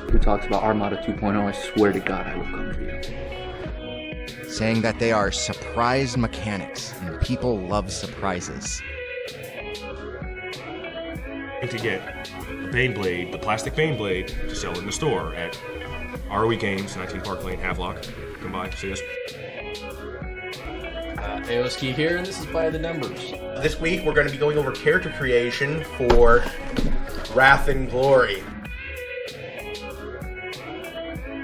who talks about Armada 2.0, I swear to God I will come for you. Saying that they are surprise mechanics and people love surprises. To get a Bane Blade, the plastic Bane Blade, to sell in the store at ROE Games, 19 Park Lane, Havelock. Come by, see us. AOSKey here, and this is By the Numbers. This week we're going to be going over character creation for Wrath and Glory.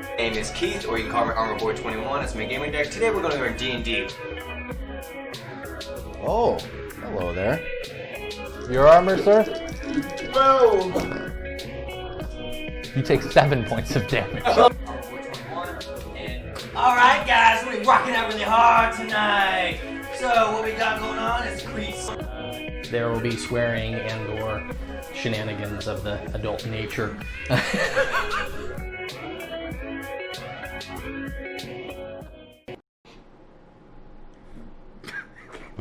My name is Keith, or you can call me ArmorBoy21. That's my gaming deck. Today we're going to go over D&D. Oh, hello there. Your armor, sir? Whoa! You take 7 points of damage. Alright guys, we're rocking out really hard tonight. So what we got going on is Crease. There will be swearing and or shenanigans of the adult nature.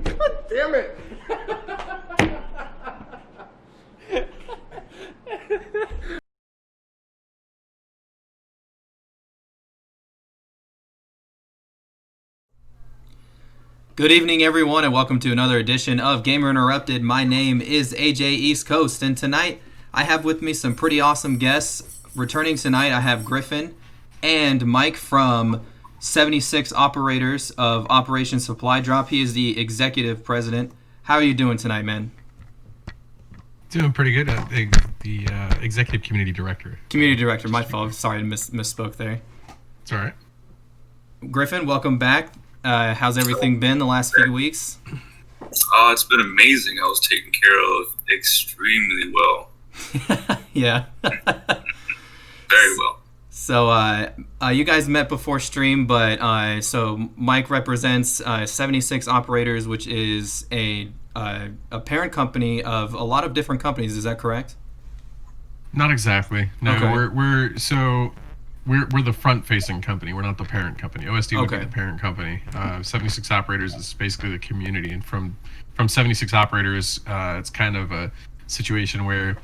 God damn it! Good evening, everyone, and welcome to another edition of Gamer Interrupted. My name is AJ East Coast, and tonight I have with me some pretty awesome guests. Returning tonight, I have Griffin and Mike from 76 Operators of Operation Supply Drop. He is the executive president. How are you doing tonight, man? Doing pretty good. The executive community director. Community director, my fault. Sorry, I misspoke there. It's all right. Griffin, welcome back. How's everything been the last few weeks? It's been amazing. I was taken care of extremely well. Yeah. Very well. So you guys met before stream, but so Mike represents 76 Operators, which is a parent company of a lot of different companies. Is that correct? Not exactly. No, Okay. we're the front-facing company. We're not the parent company. OSD would be Okay. the parent company. 76 Operators is basically the community, and from 76 Operators, it's kind of a situation where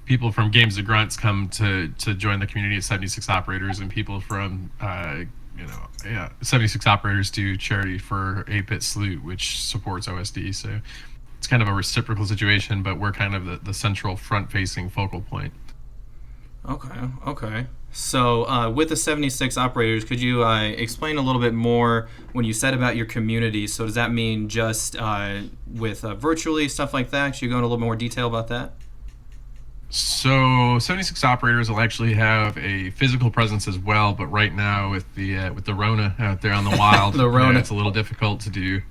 people from Games of Grunts come to join the community at 76 Operators, and people from 76 Operators do charity for 8-Bit Salute, which supports OSD. So it's kind of a reciprocal situation, but we're kind of the central front-facing focal point. Okay. So with the 76 Operators, could you explain a little bit more when you said about your community? So does that mean just with virtually, stuff like that? Should you go into a little more detail about that? So 76 Operators will actually have a physical presence as well, but right now with the Rona out there on the wild, The Rona. It's a little difficult to do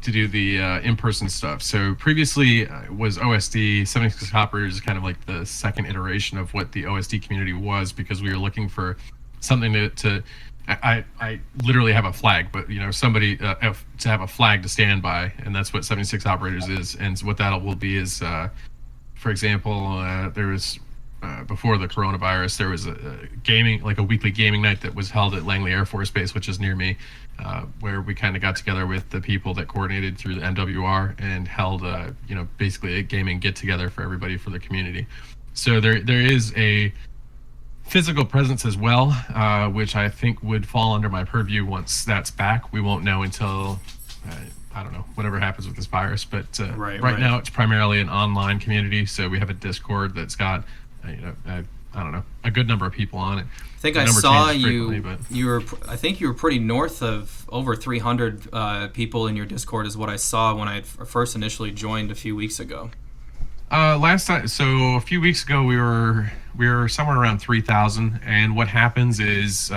the in-person stuff. So previously was OSD. 76 Operators is kind of like the second iteration of what the OSD community was, because we were looking for something to I literally have a flag, but somebody to have a flag to stand by, and that's what 76 Operators is. And what that will be is, for example, there was before the coronavirus, there was a weekly gaming night that was held at Langley Air Force Base, which is near me, where we kind of got together with the people that coordinated through the NWR and held basically a gaming get together for everybody for the community. So there is a physical presence as well, which I think would fall under my purview once that's back. We won't know until I don't know, whatever happens with this virus, but right now it's primarily an online community. So we have a Discord that's got, I don't know, a good number of people on it. I think I saw I think you were pretty north of over 300 people in your Discord is what I saw when I first initially joined a few weeks ago. Last time, so a few weeks ago, we were somewhere around 3,000, and what happens is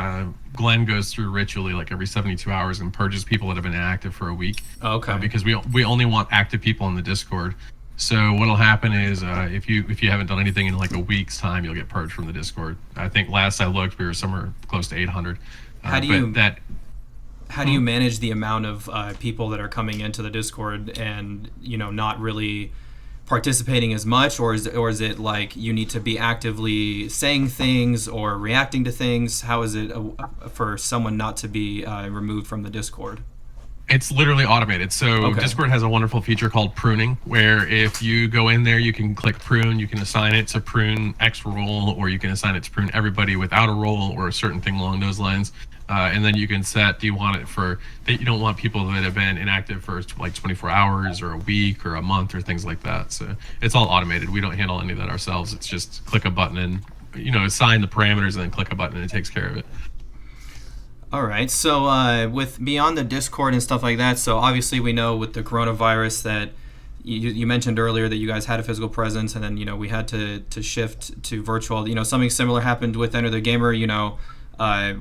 Glenn goes through ritually like every 72 hours and purges people that have been inactive for a week. Okay. Because we only want active people in the Discord. So what'll happen is if you haven't done anything in like a week's time, you'll get purged from the Discord. I think last I looked, we were somewhere close to 800. How do you manage the amount of people that are coming into the Discord and not really participating as much, or is it like you need to be actively saying things or reacting to things? How is it for someone not to be removed from the Discord? It's literally automated. So Okay. Discord has a wonderful feature called pruning, where if you go in there, you can click prune, you can assign it to prune X role, or you can assign it to prune everybody without a role or a certain thing along those lines. And then you can set, do you want it for, that you don't want people that have been inactive for like 24 hours or a week or a month or things like that. So it's all automated. We don't handle any of that ourselves. It's just click a button and, assign the parameters and then click a button and it takes care of it. All right. So with beyond the Discord and stuff like that, so obviously we know with the coronavirus that you mentioned earlier that you guys had a physical presence, and then we had to shift to virtual. Something similar happened with Enter the Gamer.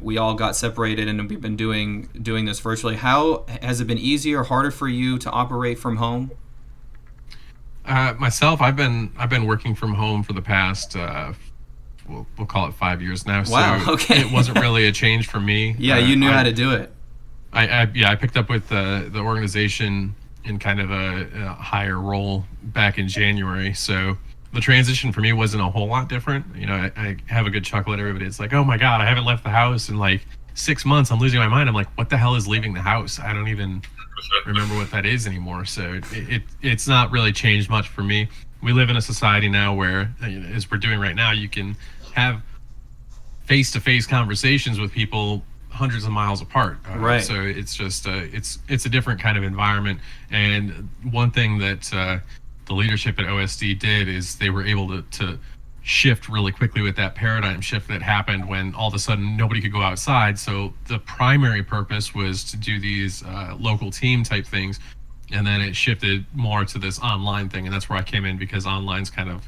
We all got separated, and we've been doing this virtually. How has it been easier or harder for you to operate from home? Myself, I've been working from home for the past. We'll call it 5 years now. Wow, so okay. It wasn't really a change for me. Yeah, you knew how to do it. I picked up with the organization in kind of a higher role back in January. So the transition for me wasn't a whole lot different. I have a good chuckle at everybody. It's like, oh my God, I haven't left the house in like 6 months. I'm losing my mind. I'm like, what the hell is leaving the house? I don't even remember what that is anymore. So it's not really changed much for me. We live in a society now where, as we're doing right now, you can have face-to-face conversations with people hundreds of miles apart. Right. So it's just it's a different kind of environment. And one thing that the leadership at OSD did is they were able to shift really quickly with that paradigm shift that happened when all of a sudden nobody could go outside. So the primary purpose was to do these local team type things, and then it shifted more to this online thing, and that's where I came in, because online's kind of,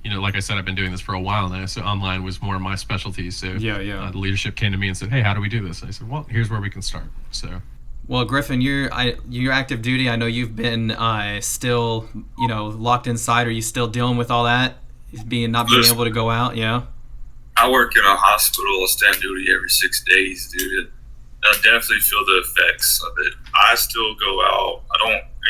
like I said, I've been doing this for a while now, so online was more my specialty. So Yeah. The leadership came to me and said, hey, how do we do this? And I said, well, here's where we can start. So Well, Griffin, you're active duty. I know you've been still locked inside. Are you still dealing with all that, not being able to go out? Yeah. I work in a hospital. I stand duty every 6 days, dude. I definitely feel the effects of it. I still go out.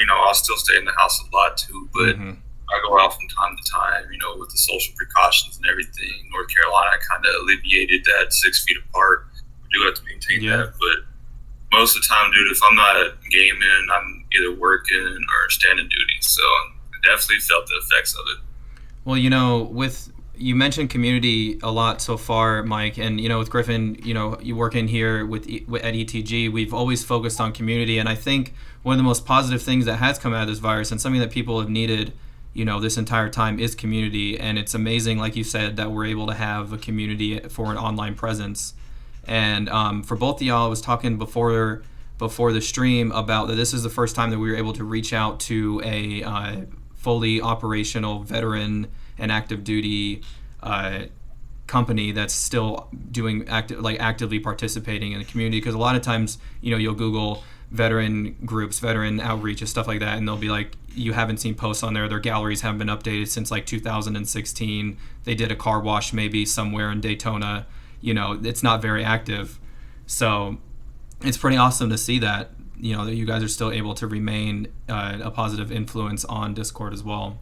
I'll still stay in the house a lot too, but I go out from time to time, with the social precautions and everything. North Carolina kind of alleviated that 6 feet apart. We do have to maintain that, but most of the time, dude, if I'm not gaming, I'm either working or standing duty. So I definitely felt the effects of it. Well, you mentioned community a lot so far, Mike, and with Griffin, you work in here at ETG. We've always focused on community, and I think one of the most positive things that has come out of this virus, and something that people have needed, this entire time, is community. And it's amazing, like you said, that we're able to have a community for an online presence. And for both of y'all, I was talking before the stream about that this is the first time that we were able to reach out to a fully operational veteran and active duty company that's still doing actively participating in the community. Because a lot of times, you'll Google veteran groups, veteran outreach, and stuff like that, and they'll be like, you haven't seen posts on there. Their galleries haven't been updated since like 2016. They did a car wash maybe somewhere in Daytona. It's not very active. So it's pretty awesome to see that, that you guys are still able to remain a positive influence on Discord as well.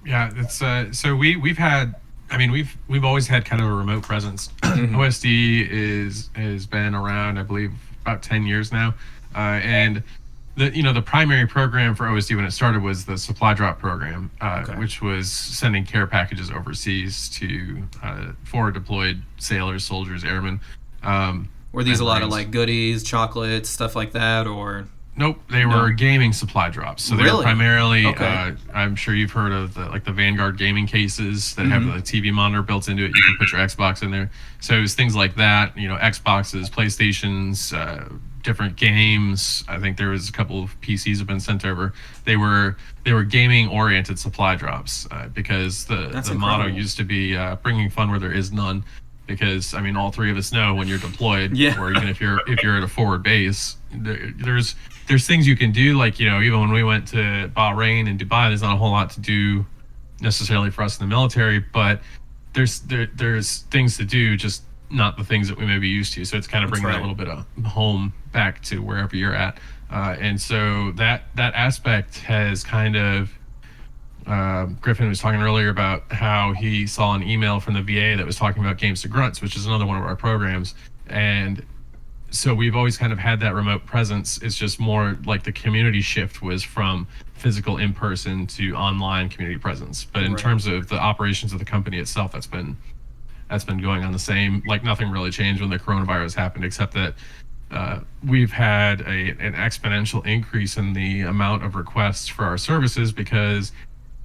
Yeah, it's so we've had, we've always had kind of a remote presence. OSD has been around, I believe, about 10 years now, and the primary program for OSD when it started was the supply drop program, which was sending care packages overseas to forward deployed sailors, soldiers, airmen. Were these a lot of like goodies, chocolates, stuff like that, or? Nope, they were gaming supply drops. So they were primarily, I'm sure you've heard of the Vanguard gaming cases that have the TV monitor built into it. You can put your Xbox in there. So it was things like that, Xboxes, PlayStations, different games. I think there was a couple of PCs have been sent over. They were gaming oriented supply drops because the motto used to be bringing fun where there is none. Because all three of us know when you're deployed, or even if you're at a forward base, there's things you can do. Like even when we went to Bahrain and Dubai, there's not a whole lot to do necessarily for us in the military, but there's things to do, just not the things that we may be used to. So it's kind of bringing that little bit of home back to wherever you're at, and so that aspect has kind of. Griffin was talking earlier about how he saw an email from the VA that was talking about Games to Grunts, which is another one of our programs. And so we've always kind of had that remote presence. It's just more like the community shift was from physical in-person to online community presence. But in terms of the operations of the company itself, that's been going on the same. Like nothing really changed when the coronavirus happened, except that we've had an exponential increase in the amount of requests for our services because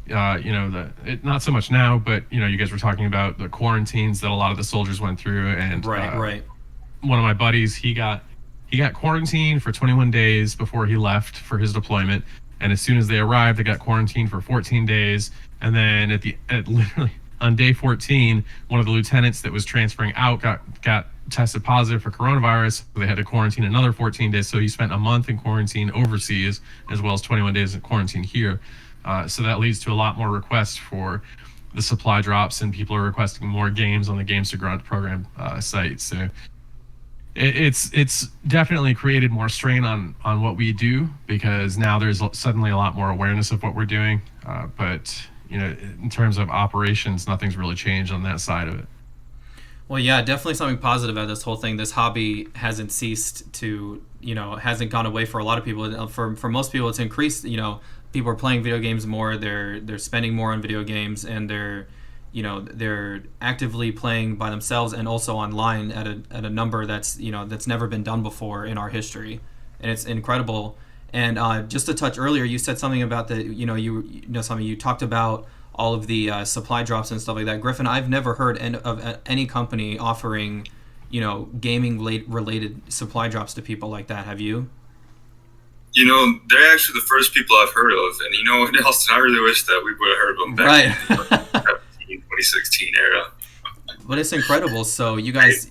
not so much now, but you guys were talking about the quarantines that a lot of the soldiers went through, and Right. one of my buddies, he got quarantined for 21 days before he left for his deployment, and as soon as they arrived, they got quarantined for 14 days, and then literally on day 14, one of the lieutenants that was transferring out got tested positive for coronavirus. So they had to quarantine another 14 days. So he spent a month in quarantine overseas, as well as 21 days in quarantine here. So that leads to a lot more requests for the supply drops, and people are requesting more games on the Games to Grunt program site. So it's definitely created more strain on what we do, because now there's suddenly a lot more awareness of what we're doing. But in terms of operations, nothing's really changed on that side of it. Well, yeah, definitely something positive about this whole thing. This hobby hasn't ceased to, hasn't gone away for a lot of people. For most people, it's increased. People are playing video games more. They're spending more on video games, and they're actively playing by themselves and also online at a number that's never been done before in our history, and it's incredible. And just to touch earlier, you said something about you talked about all of the supply drops and stuff like that. Griffin, I've never heard of any company offering, gaming related supply drops to people like that. Have you? They're actually the first people I've heard of, and Nelson, I really wish that we would have heard of them back in the 2016 era. But it's incredible. So you guys,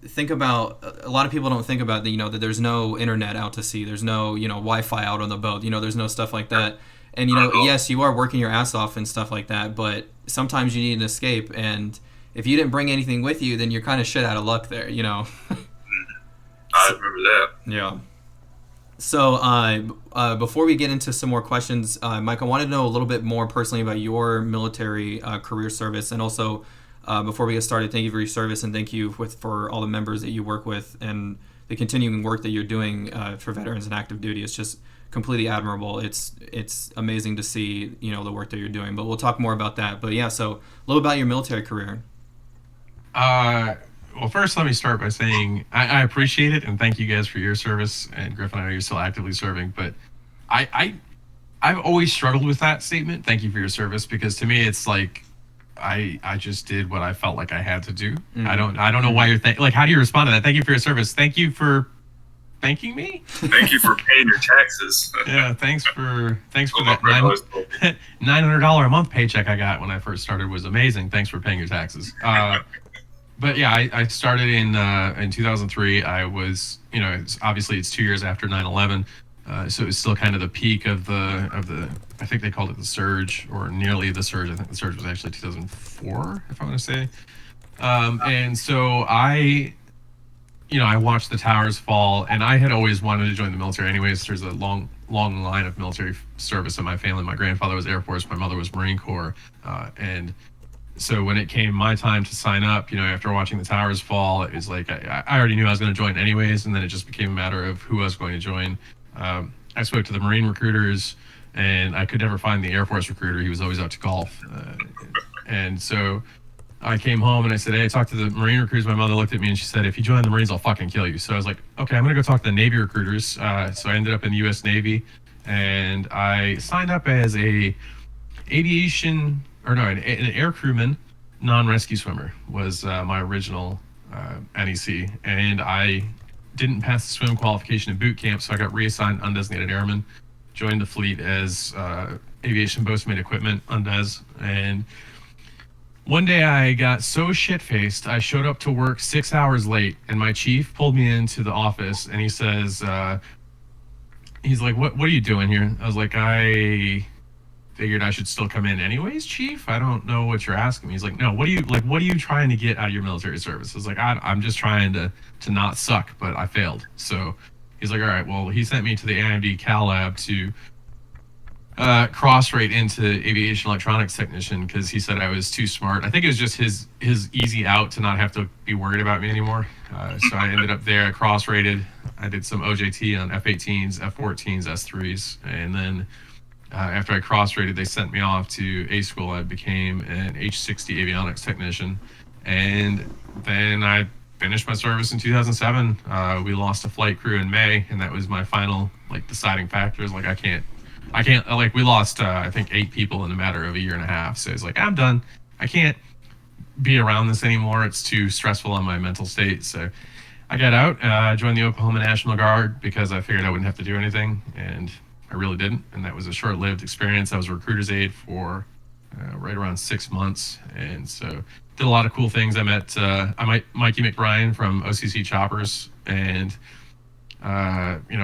think about, a lot of people don't think about that there's no internet out to sea, there's no Wi-Fi out on the boat, there's no stuff like that. And yes, you are working your ass off and stuff like that, but sometimes you need an escape, and if you didn't bring anything with you, then you're kind of shit out of luck there. I remember that. Yeah. So before we get into some more questions, Mike, I wanted to know a little bit more personally about your military career service, and also before we get started, thank you for your service, and thank you for all the members that you work with and the continuing work that you're doing for veterans and active duty. It's just completely admirable. It's amazing to see the work that you're doing. But we'll talk more about that. But yeah, so a little about your military career. Well, first, let me start by saying I appreciate it, and thank you guys for your service. And Griffin, I know you're still actively serving, but I've always struggled with that statement. Thank you for your service, because to me, it's like I just did what I felt like I had to do. Mm-hmm. I don't know why you're how do you respond to that? Thank you for your service. Thank you for thanking me. Thank you for paying your taxes. Yeah, thanks for that $900 a month paycheck I got when I first started was amazing. Thanks for paying your taxes. But yeah, I started in 2003. I was, obviously it's 2 years after 9/11, so it was still kind of the peak of the. I think they called it the surge, or nearly the surge. I think the surge was actually 2004, if I want to say. And so I watched the towers fall, and I had always wanted to join the military. Anyways, there's a long line of military service in my family. My grandfather was Air Force, my mother was Marine Corps, and so when it came my time to sign up, after watching the towers fall, it was like I already knew I was going to join anyways, and then it just became a matter of who I was going to join. I spoke to the Marine recruiters, and I could never find the Air Force recruiter. He was always out to golf. And so I came home and I said, hey, I talked to the Marine recruiters. My mother looked at me and she said, if you join the Marines, I'll fucking kill you. So I was like, okay, I'm going to go talk to the Navy recruiters. So I ended up in the U.S. Navy, and I signed up as an air crewman, non-rescue swimmer was my original NEC. And I didn't pass the swim qualification in boot camp, so I got reassigned undesignated airman, joined the fleet as aviation boatswain equipment, undez. And one day I got so shit-faced, I showed up to work 6 hours late, and my chief pulled me into the office, and he says, he's like, what are you doing here? I was like, I figured I should still come in anyways, chief. I don't know what you're asking me. He's like, no, what are you trying to get out of your military service? I was like, I'm just trying to not suck, but I failed. So he's like, all right, well, he sent me to the AMD Cal Lab to cross right into aviation electronics technician because he said I was too smart. I think it was just his easy out to not have to be worried about me anymore. So I ended up there. I cross rated. I did some OJT on F-18s, F-14s, S-3s, and then after I cross rated, they sent me off to A school. I became an H-60 avionics technician, and then I finished my service in 2007. We lost a flight crew in May, and that was my final deciding factors. I can't we lost I think 8 people in a matter of a year and a half. So it's I'm done. I can't be around this anymore. It's too stressful on my mental state. So I got out, joined the Oklahoma National Guard because I figured I wouldn't have to do anything, and I really didn't. And that was a short-lived experience. I was a recruiter's aide for right around 6 months, and so did a lot of cool things. I met Mikey McBrien from OCC Choppers, and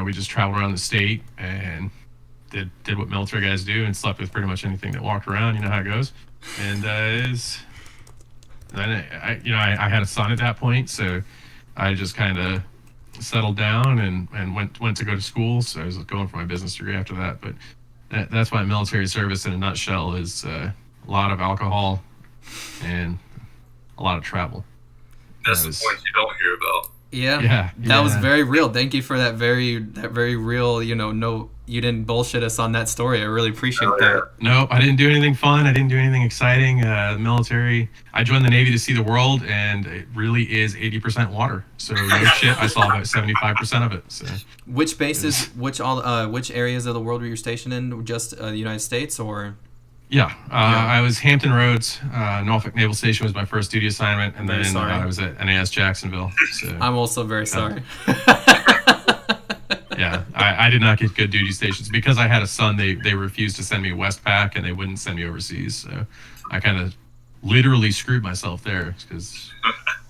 we just traveled around the state and did what military guys do and slept with pretty much anything that walked around. You know how it goes. And then I had a son at that point, so I just kind of settled down and went to go to school. So I was going for my business degree after that. But that's why military service in a nutshell is a lot of alcohol and a lot of travel. That's the point you don't hear about. Yeah, that was very real. Thank you for that very real, no, you didn't bullshit us on that story. I really appreciate that. No, I didn't do anything fun. I didn't do anything exciting. The military, I joined the Navy to see the world, and it really is 80% water. So no shit, I saw about 75% of it. So which bases, which areas of the world were you stationed in? Just the United States, or? Yeah, I was Hampton Roads. Norfolk Naval Station was my first duty assignment, and then I was at NAS Jacksonville. So, I'm also very sorry. Yeah, I did not get good duty stations because I had a son. They refused to send me Westpac, and they wouldn't send me overseas. So I kind of literally screwed myself there because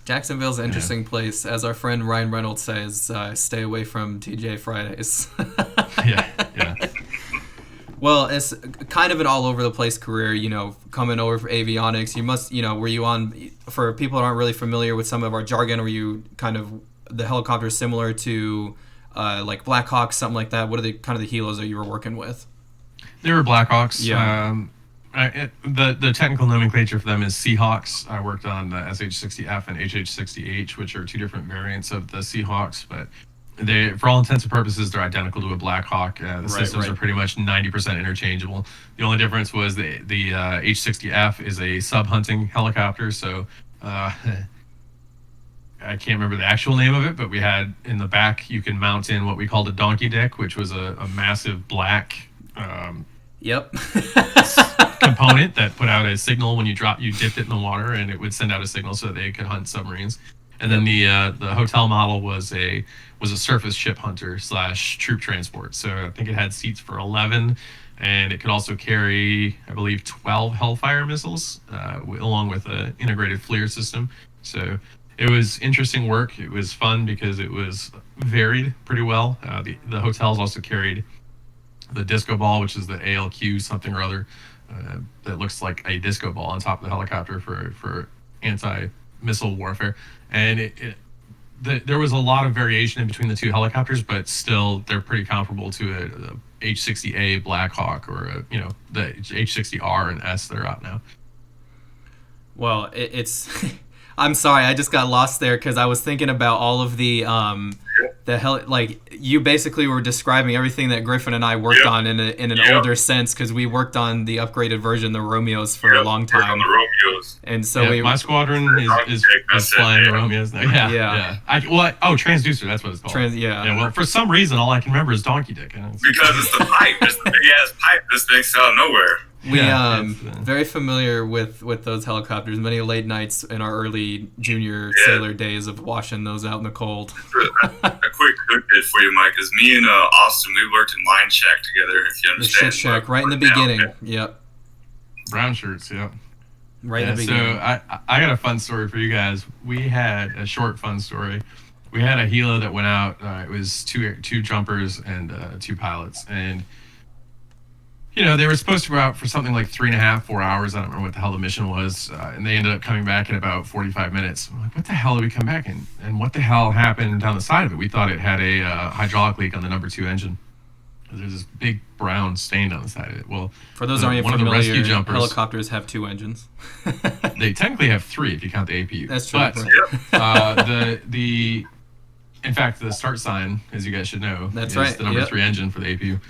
Jacksonville's an interesting place. As our friend Ryan Reynolds says, stay away from TJ Fridays. Yeah. Well, it's kind of an all over the place career, coming over for avionics. You must, were you on, for people that aren't really familiar with some of our jargon, were you kind of the helicopter similar to like Blackhawks, something like that? What are the kind of the helos that you were working with? They were Blackhawks. Yeah. The technical nomenclature for them is Seahawks. I worked on the SH-60F and HH-60H, which are 2 different variants of the Seahawks, but they, for all intents and purposes, they're identical to a Black Hawk. The systems are pretty much 90% interchangeable. The only difference was the H-60F is a sub-hunting helicopter, so I can't remember the actual name of it, but we had in the back, you can mount in what we called a donkey dick, which was a massive black component that put out a signal when you dipped it in the water, and it would send out a signal so that they could hunt submarines. And then the hotel model was a surface ship hunter / troop transport. So I think it had seats for 11, and it could also carry, I believe, 12 Hellfire missiles, along with an integrated FLIR system. So it was interesting work. It was fun because it was varied pretty well. The hotels also carried the disco ball, which is the ALQ something or other, that looks like a disco ball on top of the helicopter for anti-missile warfare. And there was a lot of variation in between the 2 helicopters, but still they're pretty comparable to a H-60A Black Hawk or the H-60R and S that are out now. Well, it's I'm sorry, I just got lost there because I was thinking about all of the you basically were describing everything that Griffin and I worked on in an older sense, because we worked on the upgraded version, the Romeos, for a long time. On the Romeos. And so my squadron is flying the Romeos now. Yeah. Transducer, that's what it's called. Well, for some reason, all I can remember is donkey dick. Because it's the pipe. It's the big ass pipe that sticks out of nowhere. We very familiar with those helicopters. Many late nights in our early junior sailor days of washing those out in the cold. A quick bit for you, Mike, is me and Austin, we worked in Line Shack together, if you understand. The shit shack, right in the beginning. Yep. Brown shirts, yep. Right in the beginning. So I got a fun story for you guys. We had a short fun story. We had a helo that went out. It was two jumpers and 2 pilots, and they were supposed to go out for something like 3.5, 4 hours. I don't remember what the hell the mission was. And they ended up coming back in about 45 minutes. I'm like, what the hell did we come back in? And what the hell happened down the side of it? We thought it had a hydraulic leak on the number 2 engine. there's this big brown stain on the side of it. Well, For those who aren't one of the familiar, rescue jumpers, helicopters have 2 engines. they technically have 3 if you count the APU. That's true. But in fact, the start sign, as you guys should know, That's is right. the number 3 engine for the APU.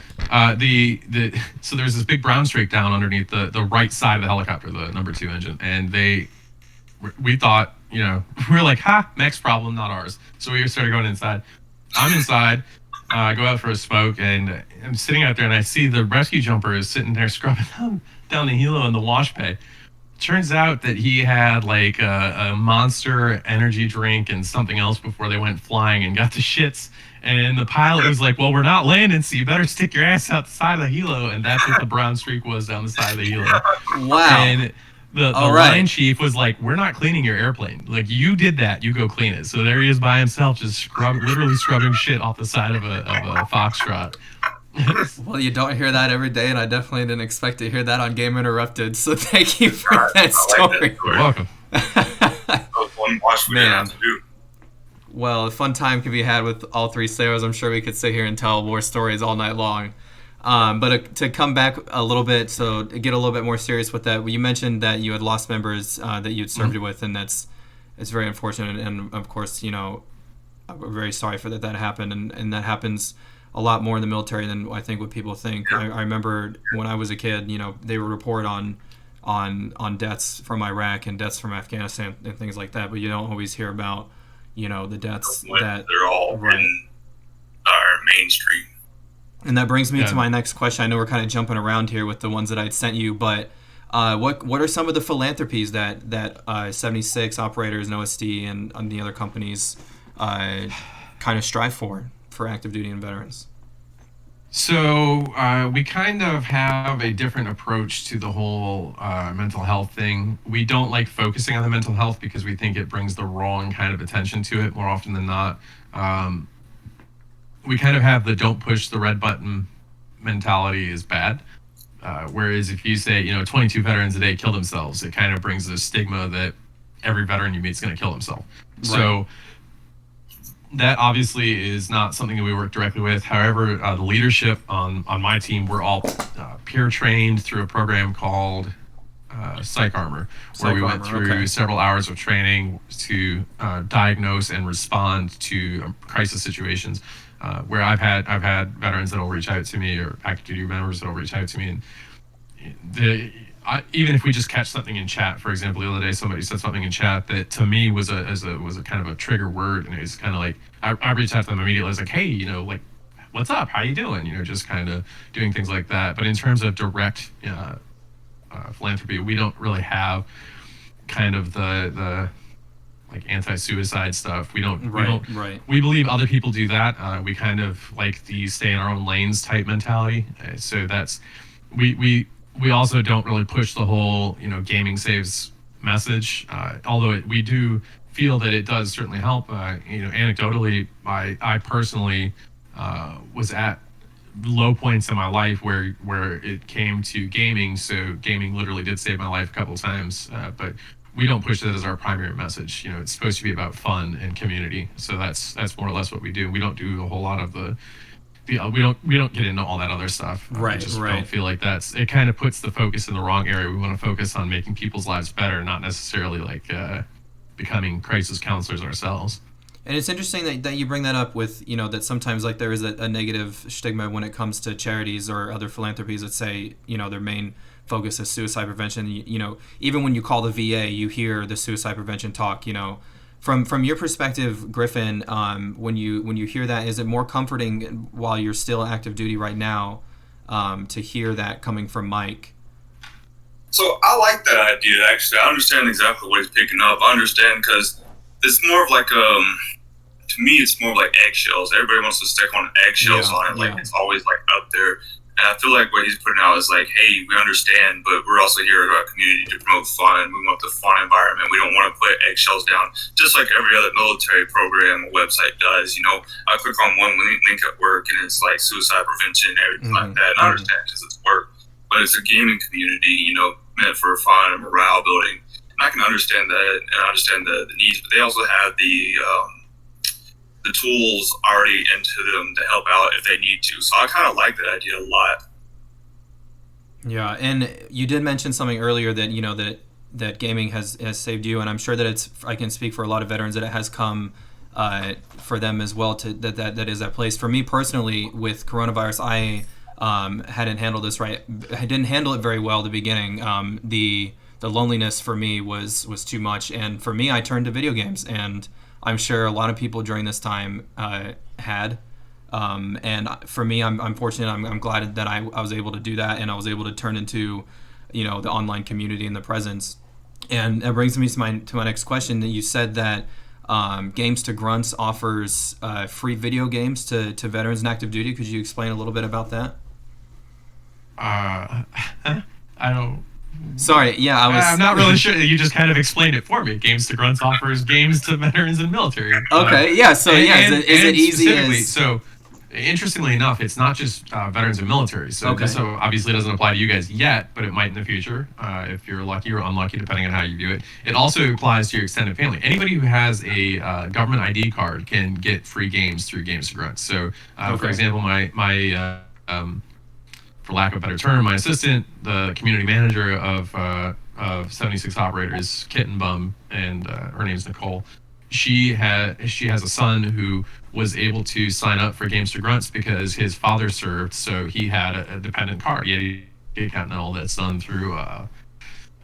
So there's this big brown streak down underneath the right side of the helicopter, the number 2 engine, and we thought, we were like, Mech's problem, not ours. So we started going inside. I'm inside. I go out for a smoke, and I'm sitting out there, and I see the rescue jumper is sitting there scrubbing down the helo in the wash bay. Turns out that he had like a Monster energy drink and something else before they went flying and got the shits. And the pilot was like, well, we're not landing, so you better stick your ass out the side of the helo. And that's what the brown streak was down the side of the helo. Wow. And the line chief was like, we're not cleaning your airplane. Like, you did that. You go clean it. So there he is by himself, just literally scrubbing shit off the side of a Foxtrot. Well, you don't hear that every day, and I definitely didn't expect to hear that on Game Interrupted. So thank you for that story. You're welcome. One watch we didn't have to do. Well, a fun time can be had with all 3 sailors. I'm sure we could sit here and tell war stories all night long. But to come back a little bit, so get a little bit more serious with that, you mentioned that you had lost members that you'd served with, and it's very unfortunate. And of course, I'm very sorry for that happened, and that happens a lot more in the military than I think what people think. I remember when I was a kid, they would report on deaths from Iraq and deaths from Afghanistan and things like that, but you don't always hear about, the deaths that they're all in our mainstream. And that brings me to my next question. I know we're kind of jumping around here with the ones that I'd sent you, but what are some of the philanthropies that 76 operators and OSD and the other companies kind of strive for active duty and veterans? So we kind of have a different approach to the whole mental health thing. We don't like focusing on the mental health because we think it brings the wrong kind of attention to it more often than not. We kind of have the don't push the red button mentality is bad. Whereas if you say, 22 veterans a day kill themselves, it kind of brings the stigma that every veteran you meet is going to kill himself. Right. So that obviously is not something that we work directly with. However, the leadership on my team, we're all peer trained through a program called Psych Armor, where we went through several hours of training to diagnose and respond to crisis situations. Where I've had veterans that'll reach out to me, or active duty members that'll reach out to me, and even if we just catch something in chat, for example, the other day somebody said something in chat that to me was a kind of a trigger word, and it was kind of like I reached out to them immediately. I was like, hey, like, what's up? How you doing? Just kind of doing things like that. But in terms of direct philanthropy, we don't really have kind of the like anti-suicide stuff. We believe other people do that. We kind of like the stay in our own lanes type mentality. So that's we also don't really push the whole gaming saves message. Although we do feel that it does certainly help. Anecdotally, I personally was at low points in my life where it came to gaming. So gaming literally did save my life a couple of times. But we don't push that as our primary message. It's supposed to be about fun and community. So that's more or less what we do. We don't do a whole lot of we don't get into all that other stuff. Right. I just don't feel like it kind of puts the focus in the wrong area. We want to focus on making people's lives better, not necessarily like becoming crisis counselors ourselves. And it's interesting that you bring that up with, that sometimes like there is a negative stigma when it comes to charities or other philanthropies that say, their main focus is suicide prevention. Even when you call the VA, you hear the suicide prevention talk. From your perspective, Griffin, when you hear that, is it more comforting while you're still active duty right now to hear that coming from Mike? So I like that idea. Actually, I understand exactly what he's picking up. I understand because it's more of like to me, it's more like eggshells. Everybody wants to stick on eggshells on it. Like it's always like up there. And I feel like what he's putting out is like, hey, we understand, but we're also here at our community to promote fun. We want the fun environment. We don't want to put eggshells down, just like every other military program or website does. I click on one link at work and it's like suicide prevention, everything like that. And I understand because it's work, but it's a gaming community, meant for fun and morale building. And I can understand that, and I understand the needs, but they also have the the tools already into them to help out if they need to. So I kind of like that idea a lot. Yeah, and you did mention something earlier that that gaming has saved you, and I'm sure that I can speak for a lot of veterans that it has come for them as well to that is that place. For me personally, with coronavirus, I hadn't handled this right. I didn't handle it very well at the beginning. The loneliness for me was too much, and for me, I turned to video games, and I'm sure a lot of people during this time had. And for me, I'm fortunate. I'm glad that I was able to do that, and I was able to turn into, the online community and the presence. And that brings me to my next question. That you said that Games to Grunts offers free video games to veterans in active duty. Could you explain a little bit about that? I don't. Sorry, yeah, I'm not really sure. You just kind of explained it for me. Games to Grunts offers games to veterans and military. Okay, yeah. So is it easy as? So, interestingly enough, it's not just veterans and military. So this obviously doesn't apply to you guys yet, but it might in the future if you're lucky or unlucky, depending on how you view it. It also applies to your extended family. Anybody who has a government ID card can get free games through Games to Grunts. So, for example, my for lack of a better term, my assistant, the community manager of 76 Operators, Kitten Bum, and her name's Nicole. She has a son who was able to sign up for Games to Grunts because his father served, so he had a dependent card. He had a account and all that's done through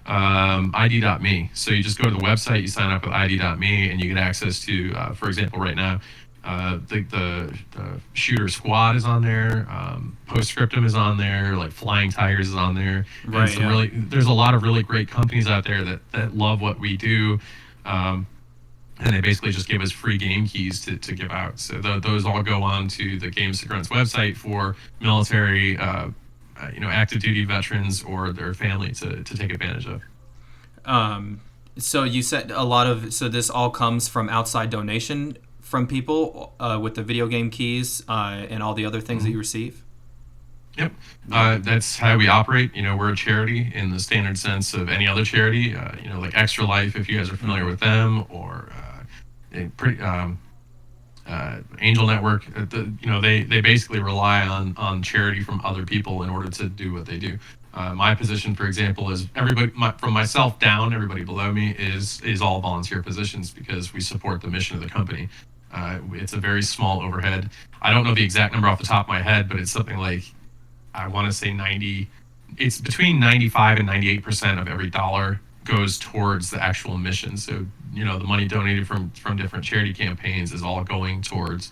ID.me. So you just go to the website, you sign up with ID.me, and you get access to, for example, right now, the Shooter Squad is on there, Postscriptum is on there, like Flying Tigers is on there. Right. There's a lot of really great companies out there that love what we do. And they basically just give us free game keys to give out. So those all go on to the Games to Grunts website for military, active duty veterans or their family to take advantage of. So you said so this all comes from outside donation from people with the video game keys and all the other things that you receive? Yep. That's how we operate. We're a charity in the standard sense of any other charity, like Extra Life, if you guys are familiar with them, or Angel Network. They basically rely on charity from other people in order to do what they do. My position, for example, is from myself down, everybody below me is all volunteer positions because we support the mission of the company. It's a very small overhead. I don't know the exact number off the top of my head, but it's something like, I want to say it's between 95 and 98% of every dollar goes towards the actual mission. So, the money donated from different charity campaigns is all going towards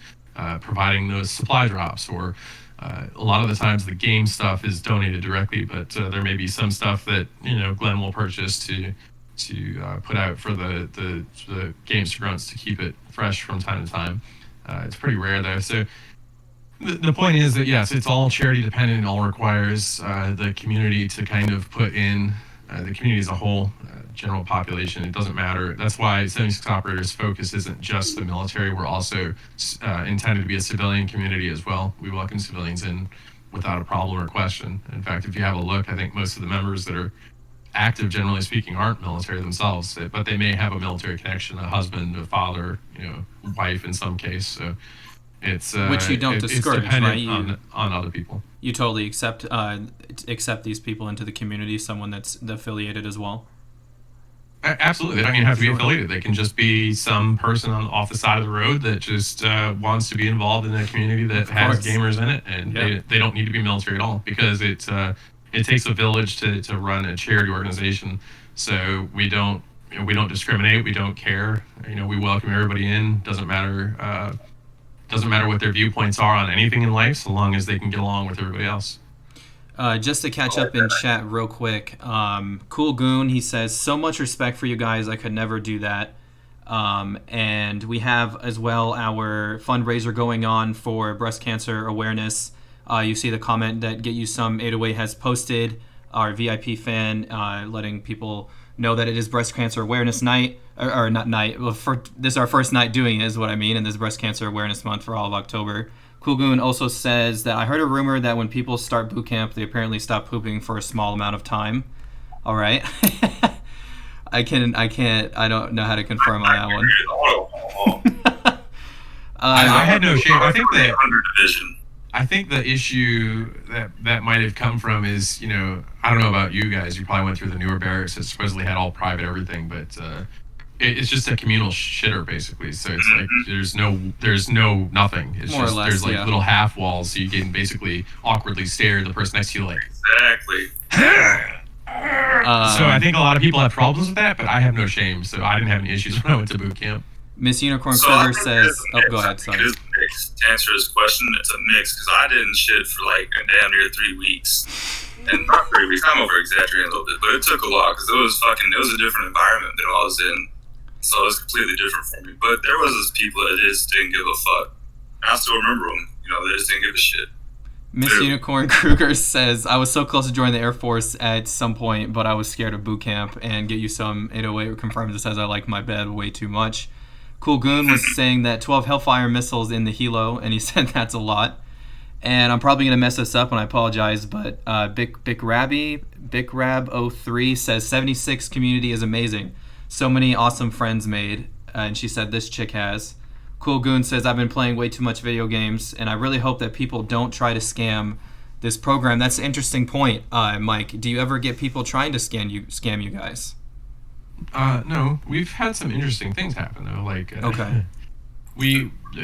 providing those supply drops, or a lot of the times the game stuff is donated directly, but there may be some stuff that, Glenn will purchase to put out for the Games to Grunts to keep it fresh from time to time. It's pretty rare though. So the point is that yes, it's all charity dependent. It all requires the community to kind of put in the community as a whole, general population. It doesn't matter. That's why 76 Operators focus isn't just the military. We're also intended to be a civilian community as well. We welcome civilians in without a problem or question. In fact, if you have a look, I think most of the members that are active, generally speaking, aren't military themselves, but they may have a military connection, a husband, a father, wife in some case. So it's which you don't discourage, it's dependent right? on other people. You totally accept these people into the community, someone that's affiliated as well. Absolutely. They don't even have to be affiliated. They can just be some person off the side of the road that just wants to be involved in a community that has gamers in it, and they don't need to be military at all, because it takes a village to run a charity organization. So we don't discriminate. We don't care. We welcome everybody in. Doesn't matter what their viewpoints are on anything in life, so long as they can get along with everybody else. Just to catch up in chat real quick, Cool Goon, he says, so much respect for you guys, I could never do that. And we have as well our fundraiser going on for breast cancer awareness. You see the comment that Get You Some 808 has posted, our VIP fan, letting people know that it is Breast Cancer Awareness Night, or not night, well, this is our first night doing it, is what I mean, in this Breast Cancer Awareness Month for all of October. Kulgun also says that I heard a rumor that when people start boot camp, they apparently stop pooping for a small amount of time. All right. I don't know how to confirm on that one. I had no shame. I think that under division. I think the issue that might have come from is, I don't know about you guys. You probably went through the newer barracks that supposedly had all private everything, but it's just a communal shitter basically. So it's like there's no nothing. It's More or just less, there's like yeah. little half walls, so you can basically awkwardly stare at the person next to you like. Exactly. So I think a lot of people have problems with that, but I have no shame. So I didn't have any issues when I went to boot camp. Miss Unicorn So I Kruger think says, it's a "Oh, mix. go ahead, sorry." It is a mix. To answer his question, it's a mix because I didn't shit for like a damn near 3 weeks, and not 3 weeks. I'm over exaggerating a little bit, but it took a lot because it was a different environment than I was in, so it was completely different for me. But there was those people that just didn't give a fuck. And I still remember them. They just didn't give a shit. Miss Unicorn Kruger says, "I was so close to joining the Air Force at some point, but I was scared of boot camp and get you some 808 confirms it says I like my bed way too much." Cool Goon was saying that 12 Hellfire missiles in the helo, and he said that's a lot. And I'm probably going to mess this up, and I apologize, but Big Rab 03 says 76 community is amazing. So many awesome friends made, and she said this chick has. Cool Goon says, I've been playing way too much video games, and I really hope that people don't try to scam this program. That's an interesting point, Mike. Do you ever get people trying to scam you guys? No, we've had some interesting things happen though. Like, Okay.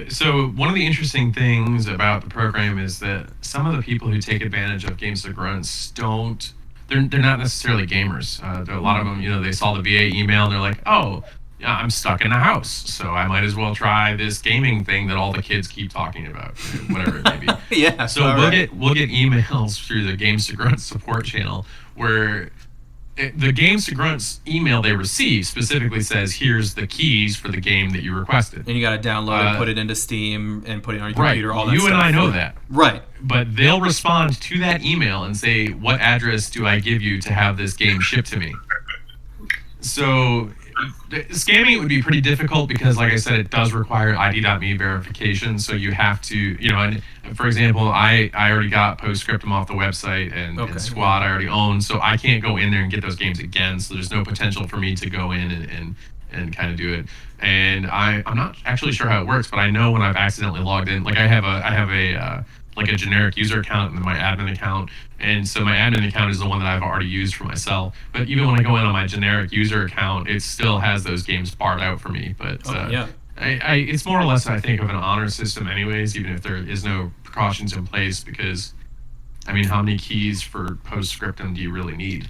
So one of the interesting things about the program is that some of the people who take advantage of Games of Grunts they're not necessarily gamers. A lot of them, they saw the VA email and they're like, oh, I'm stuck in the house, so I might as well try this gaming thing that all the kids keep talking about, whatever it may be. Yeah. So we'll get emails through the Games to Grunts support channel where the Games to Grunts email they receive specifically says, here's the keys for the game that you requested. And you got to download it, put it into Steam, and put it on your computer, all that you stuff. and I know that. Right. But they'll respond to that email and say, what address do I give you to have this game shipped to me? So scamming would be pretty difficult because, like I said, it does require ID.me verification. So you have to, and for example, I already got Postscriptum off the website and Squad I already own, so I can't go in there and get those games again. So there's no potential for me to go in and kind of do it. And I'm not actually sure how it works, but I know when I've accidentally logged in, like I have a like a generic user account and then my admin account. And so my admin account is the one that I've already used for myself. But even when I go in on my generic user account, it still has those games barred out for me. But it's more or less, I think, of an honor system anyways, even if there is no precautions in place, because, I mean, how many keys for Postscriptum do you really need?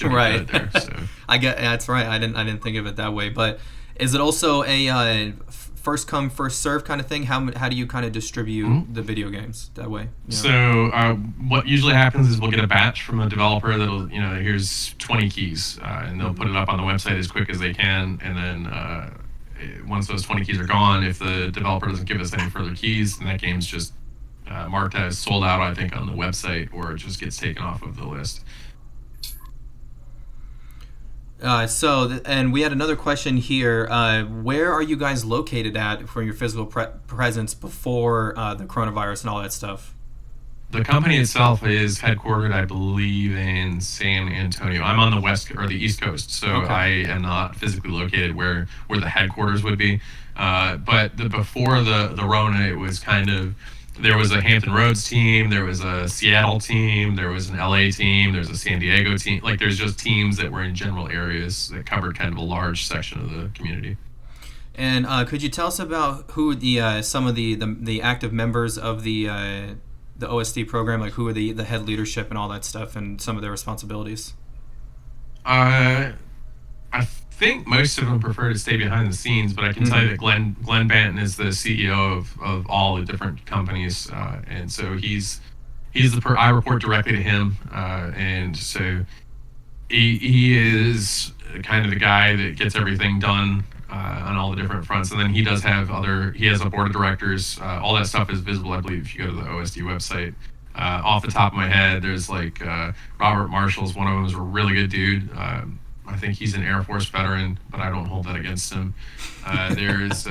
Right. There, so. That's right. I didn't think of it that way. But is it also a first come first serve kind of thing? How do you kind of distribute the video games that way? So what usually happens is we'll get a batch from a developer that'll, here's 20 keys, and they'll put it up on the website as quick as they can, and then once those 20 keys are gone, if the developer doesn't give us any further keys, then that game's just marked as sold out, I think, on the website, or it just gets taken off of the list. And we had another question here. Where are you guys located at for your physical presence before the coronavirus and all that stuff? The company itself is headquartered, I believe, in San Antonio. I'm on the west or the east coast, so I am not physically located where the headquarters would be. But before the Rona, it was kind of, there was a Hampton Roads team, there was a Seattle team, there was an LA team, there's a San Diego team. Like, there's just teams that were in general areas that covered kind of a large section of the community. And could you tell us about who some of the active members of the OSD program, like who are the head leadership and all that stuff, and some of their responsibilities? I think most of them prefer to stay behind the scenes, but I can tell you that Glenn Banton is the CEO of all the different companies, and so he's I report directly to him, and so he is kind of the guy that gets everything done on all the different fronts. And then he has a board of directors. All that stuff is visible, I believe, if you go to the OSD website. Off the top of my head, there's like Robert Marshall's one of them is a really good dude. I think he's an Air Force veteran, but I don't hold that against him. There's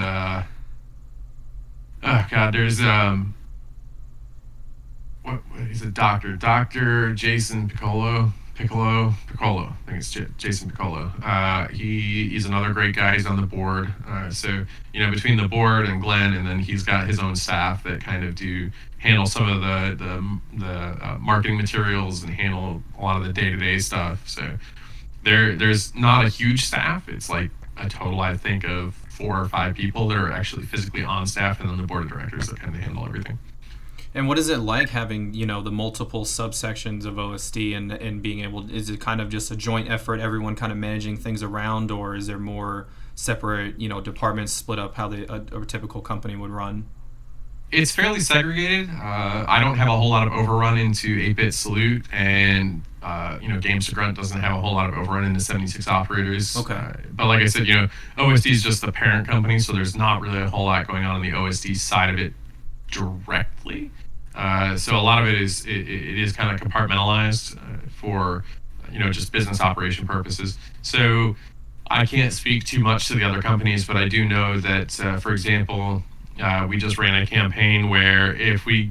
he's a doctor, Dr. Jason Piccolo. Piccolo, I think it's Jason Piccolo. He's another great guy. He's on the board. So between the board and Glenn, and then he's got his own staff that kind of handle some of the marketing materials and handle a lot of the day-to-day stuff. So there's not a huge staff. It's like a total, I think, of 4 or 5 people that are actually physically on staff, and then the board of directors that kind of handle everything. And what is it like having, the multiple subsections of OSD and being able, is it kind of just a joint effort, everyone kind of managing things around, or is there more separate, departments split up how a typical company would run? It's fairly segregated. I don't have a whole lot of overrun into 8-Bit Salute, and Games to Grunt doesn't have a whole lot of overrun into 76 Operators. Okay. But like I said, OSD is just the parent company, so there's not really a whole lot going on the OSD side of it directly. So a lot of it is kind of compartmentalized for just business operation purposes. So I can't speak too much to the other companies, but I do know that for example, we just ran a campaign where if you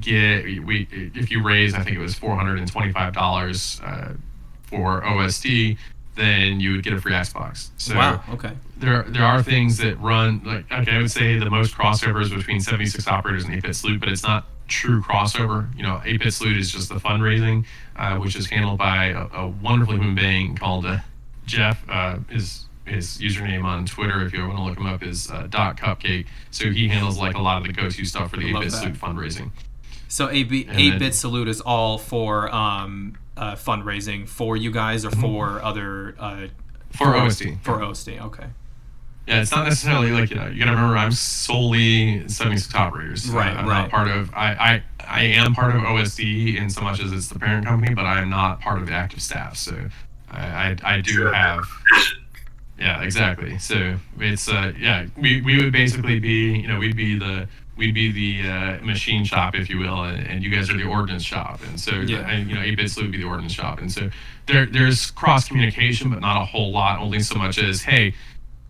raise, I think it was $425 for OSD, then you would get a free Xbox. So wow, okay. There are things that run I would say the most crossovers between 76 Operators and 8-Bit Salute, but it's not true crossover. 8-Bit Salute is just the fundraising, which is handled by a wonderful human being called Jeff. His username on Twitter, if you want to look him up, is .cupcake. So he handles like a lot of the go-to stuff for the 8-Bit Salute fundraising. So 8-Bit Salute is all for fundraising for you guys, or for other for OSD. For OSD, okay. Yeah, it's not necessarily like you gotta remember I'm solely 76 Operators. Right, I'm right. not part of I am part of OSD in so much as it's the parent company, but I am not part of the active staff. So I do have. Yeah, exactly. So it's we would basically be we'd be the machine shop, if you will, and you guys are the ordnance shop, and so 8-Bit Salute would be the ordnance shop, and so there's cross communication, but not a whole lot. Only so much as, hey,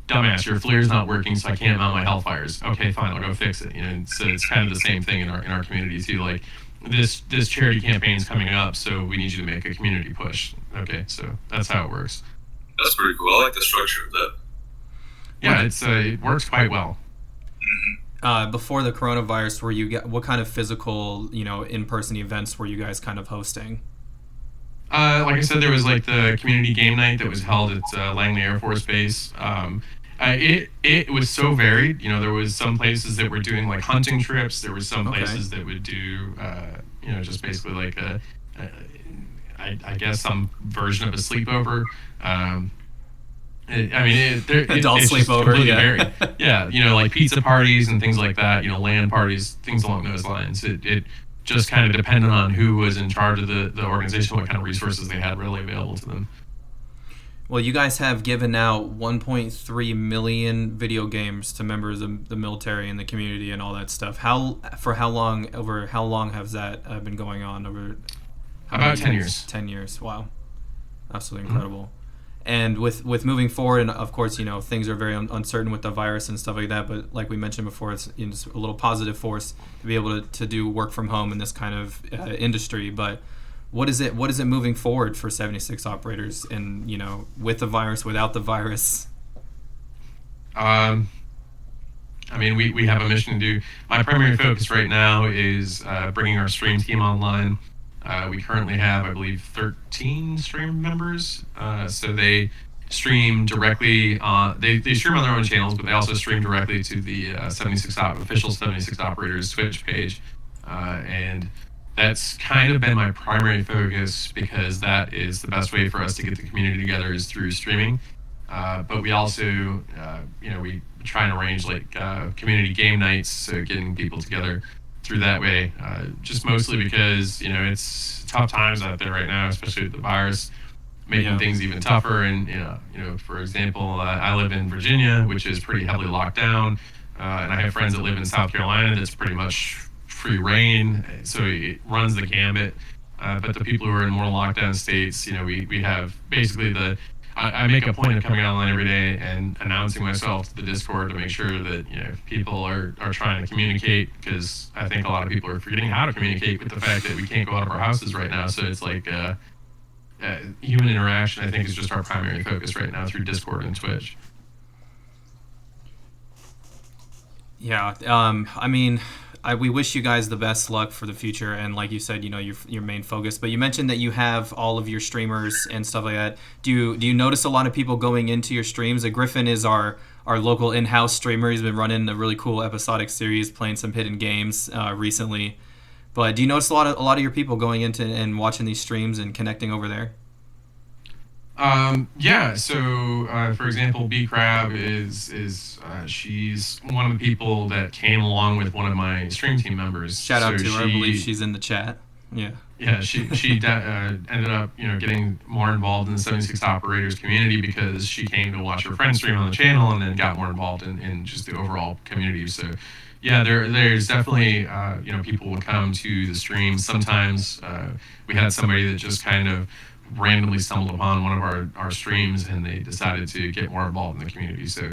dumbass, your FLIR's not working, so I can't mount my Hellfires. Okay, fine, I'll go fix it. So it's kind of the same thing in our community too. Like this charity campaign is coming up, so we need you to make a community push. Okay, so that's how it works. That's pretty cool. I like the structure of that. Yeah, it works quite well. Before the coronavirus, what kind of physical, in-person events were you guys kind of hosting? Like I said, there was like the community game night that was held at Langley Air Force Base. It was so varied. There was some places that were doing like hunting trips. There were some places that would do, just basically like I guess some version of a sleepover. Adult sleepover, varied. Yeah, like pizza parties and things like that. LAN parties, things along those lines. It just kind of depended on who was in charge of the organization, what kind of resources they had really available to them. Well, you guys have given out 1.3 million video games to members of the military and the community and all that stuff. How long has that been going on? Over about 10 years. 10 years. Wow, absolutely incredible. And with moving forward, and of course, things are very uncertain with the virus and stuff like that. But like we mentioned before, it's a little positive force to be able to do work from home in this kind of industry. But what is it moving forward for 76 Operators, and with the virus, without the virus? We have a mission to do. My primary focus right now is bringing our stream team online. We currently have, I believe, 13 stream members. So they stream directly on. They stream on their own channels, but they also stream directly to the official 76 Operators Twitch page, and that's kind of been my primary focus because that is the best way for us to get the community together is through streaming. But we also, we try and arrange like community game nights, so getting people together through that way, just mostly because it's tough times out there right now, especially with the virus making things even tougher. And for example, I live in Virginia, which is pretty heavily locked down, and I have friends that live in South Carolina that's pretty much free reign, so it runs the gambit. But the people who are in more lockdown states, we have basically I make a point of coming online every day and announcing myself to the Discord to make sure that people are trying to communicate, because I think a lot of people are forgetting how to communicate with the fact that we can't go out of our houses right now. So it's like human interaction, I think, is just our primary focus right now through Discord and Twitch. Yeah, I mean, we wish you guys the best luck for the future, and like you said, your main focus. But you mentioned that you have all of your streamers and stuff like that. Do you notice a lot of people going into your streams? Griffin is our local in-house streamer. He's been running a really cool episodic series, playing some hidden games recently. But do you notice a lot of your people going into and watching these streams and connecting over there? Yeah. So, for example, B Crab is she's one of the people that came along with one of my stream team members. Shout out to her. I believe she's in the chat. Yeah. Yeah. She ended up getting more involved in the 76 operators community because she came to watch her friend stream on the channel and then got more involved in just the overall community. So. Yeah, there's definitely people would come to the stream. Sometimes we had somebody that just kind of randomly stumbled upon one of our streams and they decided to get more involved in the community. So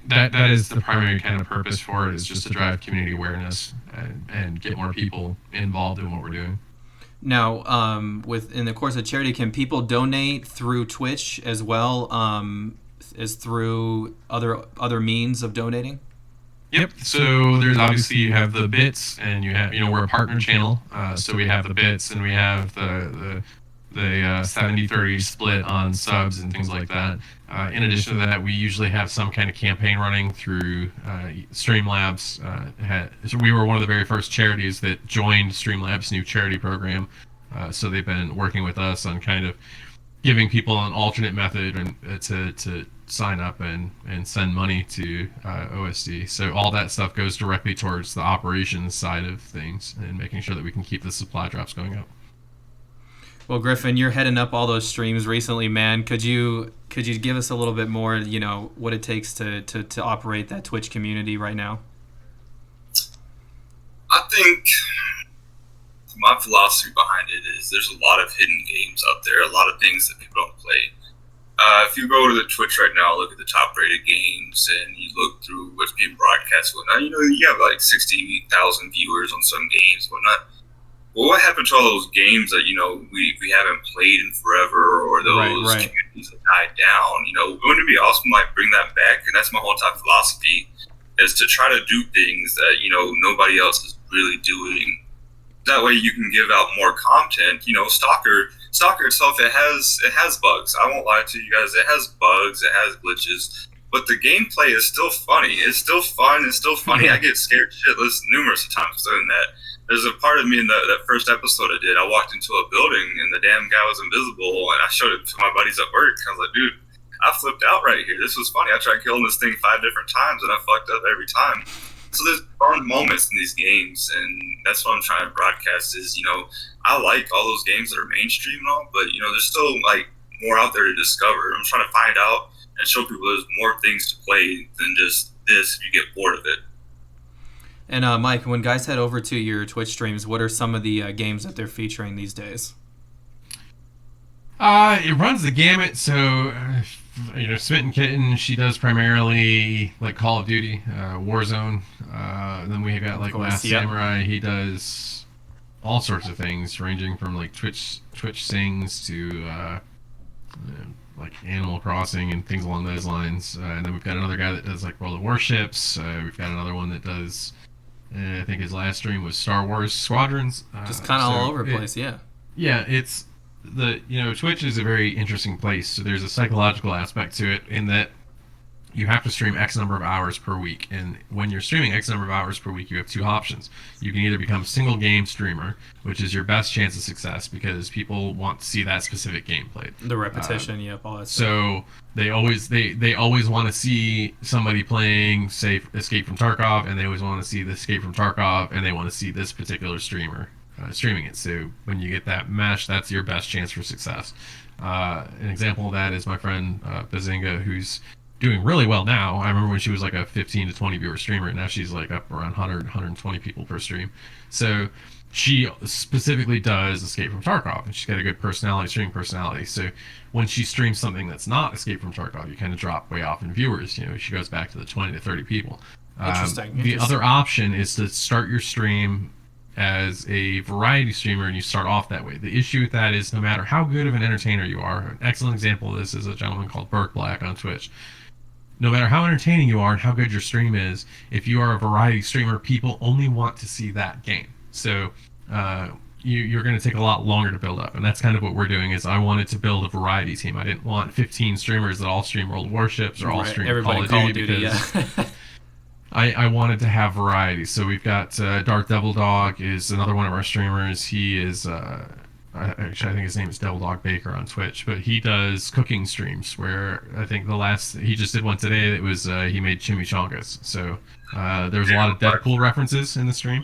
that is the primary kind of purpose for it, is just to drive community awareness and get more people involved in what we're doing. Now, in the course of charity, can people donate through Twitch as well as through other means of donating? Yep. So there's obviously, you have the bits, and you have, we're a partner channel. So we have the bits, and we have the 70-30 split on subs and things like that. In addition to that, we usually have some kind of campaign running through Streamlabs. So we were one of the very first charities that joined Streamlabs' new charity program. So they've been working with us on kind of giving people an alternate method and to sign up and send money to OSD. So all that stuff goes directly towards the operations side of things and making sure that we can keep the supply drops going up. Well, Griffin, you're heading up all those streams recently, man. Could you give us a little bit more, what it takes to operate that Twitch community right now? I think my philosophy behind it is there's a lot of hidden games out there, a lot of things that people don't play. If you go to the Twitch right now, look at the top rated games, and you look through what's being broadcast, whatnot, you have like 60,000 viewers on some games, whatnot. Well, what happened to all those games that, we haven't played in forever, or those communities that died down? Wouldn't it be awesome to bring that back? And that's my whole entire philosophy, is to try to do things that, nobody else is really doing. That way you can give out more content. Stalker itself, it has bugs. I won't lie to you guys. It has bugs. It has glitches. But the gameplay is still funny. It's still fun. It's still funny. I get scared shitless numerous times doing that. There's a part of me in that first episode I did. I walked into a building and the damn guy was invisible, and I showed it to my buddies at work. I was like, dude, I flipped out right here. This was funny. I tried killing this thing 5 different times, and I fucked up every time. So there's fun moments in these games, and that's what I'm trying to broadcast is, I like all those games that are mainstream and all, but, there's still, more out there to discover. I'm trying to find out and show people there's more things to play than just this if you get bored of it. And Mike, when guys head over to your Twitch streams, what are some of the games that they're featuring these days? It runs the gamut. So, Smitten Kitten, she does primarily Call of Duty, Warzone. Then we got Last Samurai. He does all sorts of things, ranging from Twitch sings to Animal Crossing and things along those lines. And then we've got another guy that does World of Warships. We've got another one that does. I think his last stream was Star Wars Squadrons. Just kind of all over the place, yeah. Yeah, it's Twitch is a very interesting place. So there's a psychological aspect to it in that you have to stream X number of hours per week. And when you're streaming X number of hours per week, you have 2 options. You can either become a single game streamer, which is your best chance of success because people want to see that specific game played. The repetition, all that stuff. So they always want to see somebody playing, say, Escape from Tarkov, and they always want to see the Escape from Tarkov, and they want to see this particular streamer streaming it. So when you get that mesh, that's your best chance for success. An example of that is my friend Bazinga, who's doing really well now. I remember when she was a 15 to 20 viewer streamer, and now she's up around 100, 120 people per stream. So she specifically does Escape from Tarkov, and she's got a good streaming personality. So when she streams something that's not Escape from Tarkov, you kind of drop way off in viewers. She goes back to the 20 to 30 people. Interesting. The other option is to start your stream as a variety streamer and you start off that way. The issue with that is no matter how good of an entertainer you are, an excellent example of this is a gentleman called Burke Black on Twitch. No matter how entertaining you are and how good your stream is, if you are a variety streamer, people only want to see that game. So you're going to take a lot longer to build up, and that's kind of what we're doing. Is I wanted to build a variety team. I didn't want 15 streamers that all stream World of Warships or all stream Call of Duty because I wanted to have variety. So we've got Dark Devil Dog is another one of our streamers. He is actually, I think his name is Devil Dog Baker on Twitch, but he does cooking streams where I think he just did one today that was he made chimichangas. So there's a lot of Deadpool references in the stream,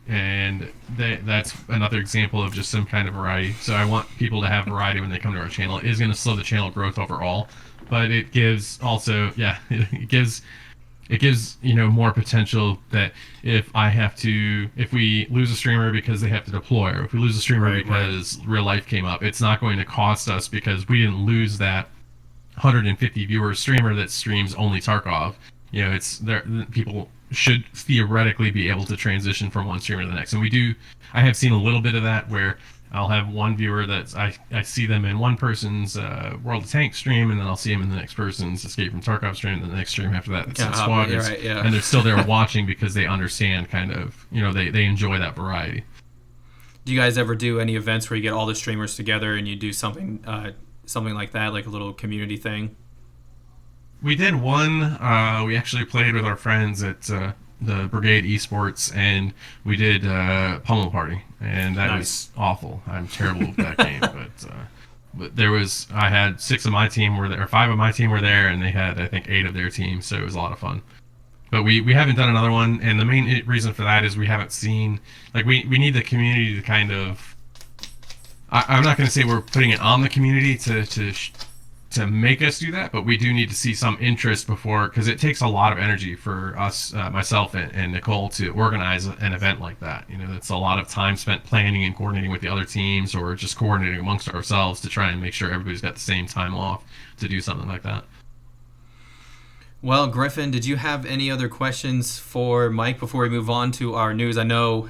and that's another example of just some kind of variety. So I want people to have variety when they come to our channel. It is going to slow the channel growth overall, but it gives also it gives more potential that if we lose a streamer because they have to deploy, or if we lose a streamer because real life came up, it's not going to cost us because we didn't lose that 150 viewer streamer that streams only Tarkov. It's there. People should theoretically be able to transition from one streamer to the next, and we do. I have seen a little bit of that where I'll have one viewer that I see them in one person's World of Tanks stream, and then I'll see them in the next person's Escape from Tarkov stream, and the next stream after that, it's Squad. And they're still there watching because they understand kind of, they enjoy that variety. Do you guys ever do any events where you get all the streamers together and you do something like that, like a little community thing? We did one. We actually played with our friends at the Brigade Esports, and we did Pummel Party, and that was awful. I'm terrible with that game, but I had 5 of my team were there, and they had, I think, 8 of their team, so it was a lot of fun. But we haven't done another one, and the main reason for that is we haven't seen, we need the community to kind of, I'm not going to say we're putting it on the community to make us do that, but we do need to see some interest before, because it takes a lot of energy for us, myself and Nicole, to organize an event like that. It's a lot of time spent planning and coordinating with the other teams, or just coordinating amongst ourselves to try and make sure everybody's got the same time off to do something like that. Well, Griffin, did you have any other questions for Mike before we move on to our news? I know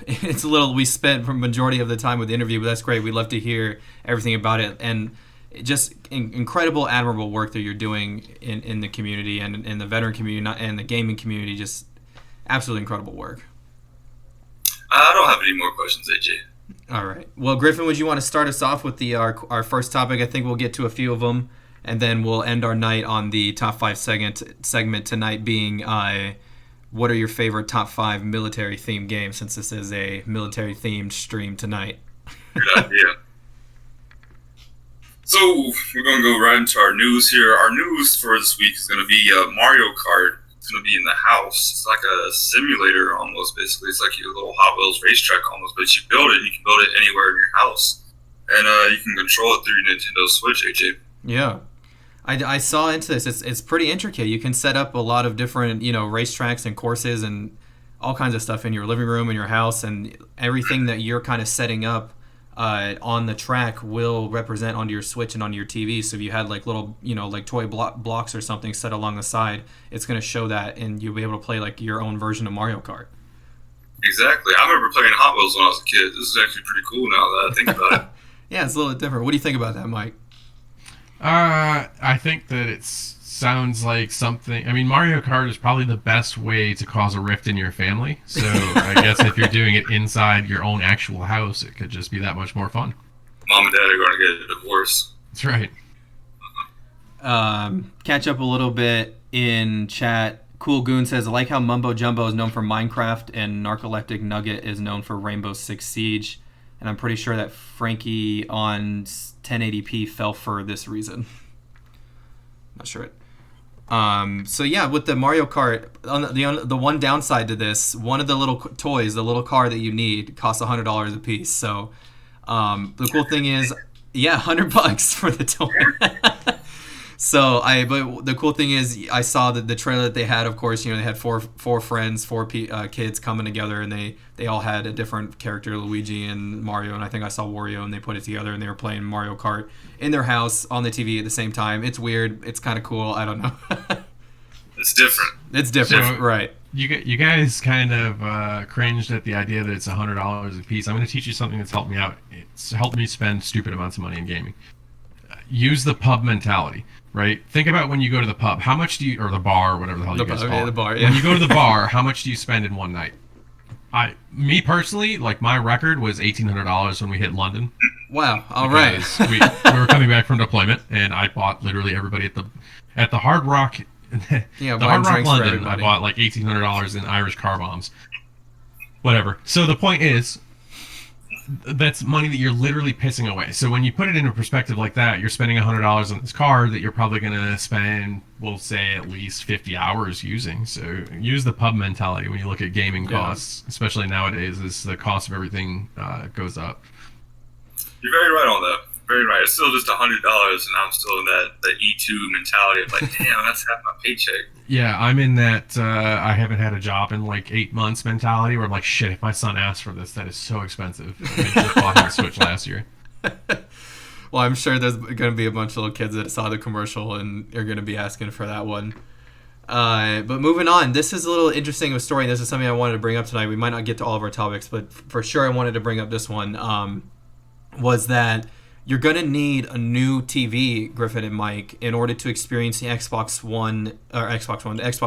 we spent the majority of the time with the interview, but that's great. We'd love to hear everything about it, and just incredible, admirable work that you're doing in the community and in the veteran community and the gaming community. Just absolutely incredible work. I don't have any more questions, AJ. All right. Well, Griffin, would you want to start us off with our first topic? I think we'll get to a few of them, and then we'll end our night on the top 5 segment tonight being what are your favorite top 5 military-themed games, since this is a military-themed stream tonight. Good idea. So we're going to go right into our news here. Our news for this week is going to be Mario Kart. It's going to be in the house. It's like a simulator almost, basically. It's like your little Hot Wheels racetrack almost, but you build it, and you can build it anywhere in your house. And you can control it through your Nintendo Switch, AJ. Yeah. I saw into this. It's pretty intricate. You can set up a lot of different, racetracks and courses and all kinds of stuff in your living room, in your house, and everything that you're kind of setting up on the track will represent onto your Switch and onto your TV. So if you had little, toy blocks or something set along the side, it's going to show that, and you'll be able to play your own version of Mario Kart. Exactly. I remember playing Hot Wheels when I was a kid. This is actually pretty cool now that I think about it. Yeah, it's a little bit different. What do you think about that, Mike? I think that it sounds like something. I mean, Mario Kart is probably the best way to cause a rift in your family. So I guess if you're doing it inside your own actual house, it could just be that much more fun. Mom and Dad are going to get a divorce. That's right. Catch up a little bit in chat. Cool Goon says, I like how Mumbo Jumbo is known for Minecraft and Narcoleptic Nugget is known for Rainbow Six Siege. And I'm pretty sure that Frankie on 1080p fell for this reason. Not sure it. So yeah, with the Mario Kart, the one downside to this, one of the little toys, the little car that you need, costs $100 a piece. So the cool thing is, yeah, $100 for the toy. But the cool thing is, I saw that the trailer that they had, of course, they had four friends, kids coming together, and they all had a different character, Luigi and Mario, and I think I saw Wario, and they put it together, and they were playing Mario Kart in their house on the TV at the same time. It's weird. It's kind of cool. I don't know. It It's different. It's different, So- right? You guys kind of cringed at the idea that it's $100 a piece. I'm going to teach you something that's helped me out. It's helped me spend stupid amounts of money in gaming. Use the pub mentality, right? Think about when you go to the pub. How much do you, or the bar, or whatever the hell you guys call it. The bar. Yeah. When you go to the bar, how much do you spend in one night? Me personally, like my record was $1,800 when we hit London. Wow. All right. Because we were coming back from deployment, and I bought literally everybody at the Hard Rock. Yeah, the buying Hard Rock drinks for London, I everybody. bought like $1,800 in Irish car bombs. Whatever. So the point is, that's money that you're literally pissing away. So when you put it into perspective like that, you're spending $100 on this car that you're probably going to spend, we'll say, at least 50 hours using. So use the pub mentality when you look at gaming costs, especially nowadays as the cost of everything goes up. You're very right on that. Very right. It's still just $100, and I'm still in that E2 mentality of like, damn, that's half my paycheck. Yeah, I'm in that I haven't had a job in like 8 months mentality where I'm like, shit, if my son asks for this, that is so expensive. I just bought him a Switch last year. Well, I'm sure there's going to be a bunch of little kids that saw the commercial and are going to be asking for that one. But moving on, this is a little interesting of a story. This is something I wanted to bring up tonight. We might not get to all of our topics, but for sure I wanted to bring up this one. Was that you're going to need a new TV, Griffin and Mike, in order to experience the Xbox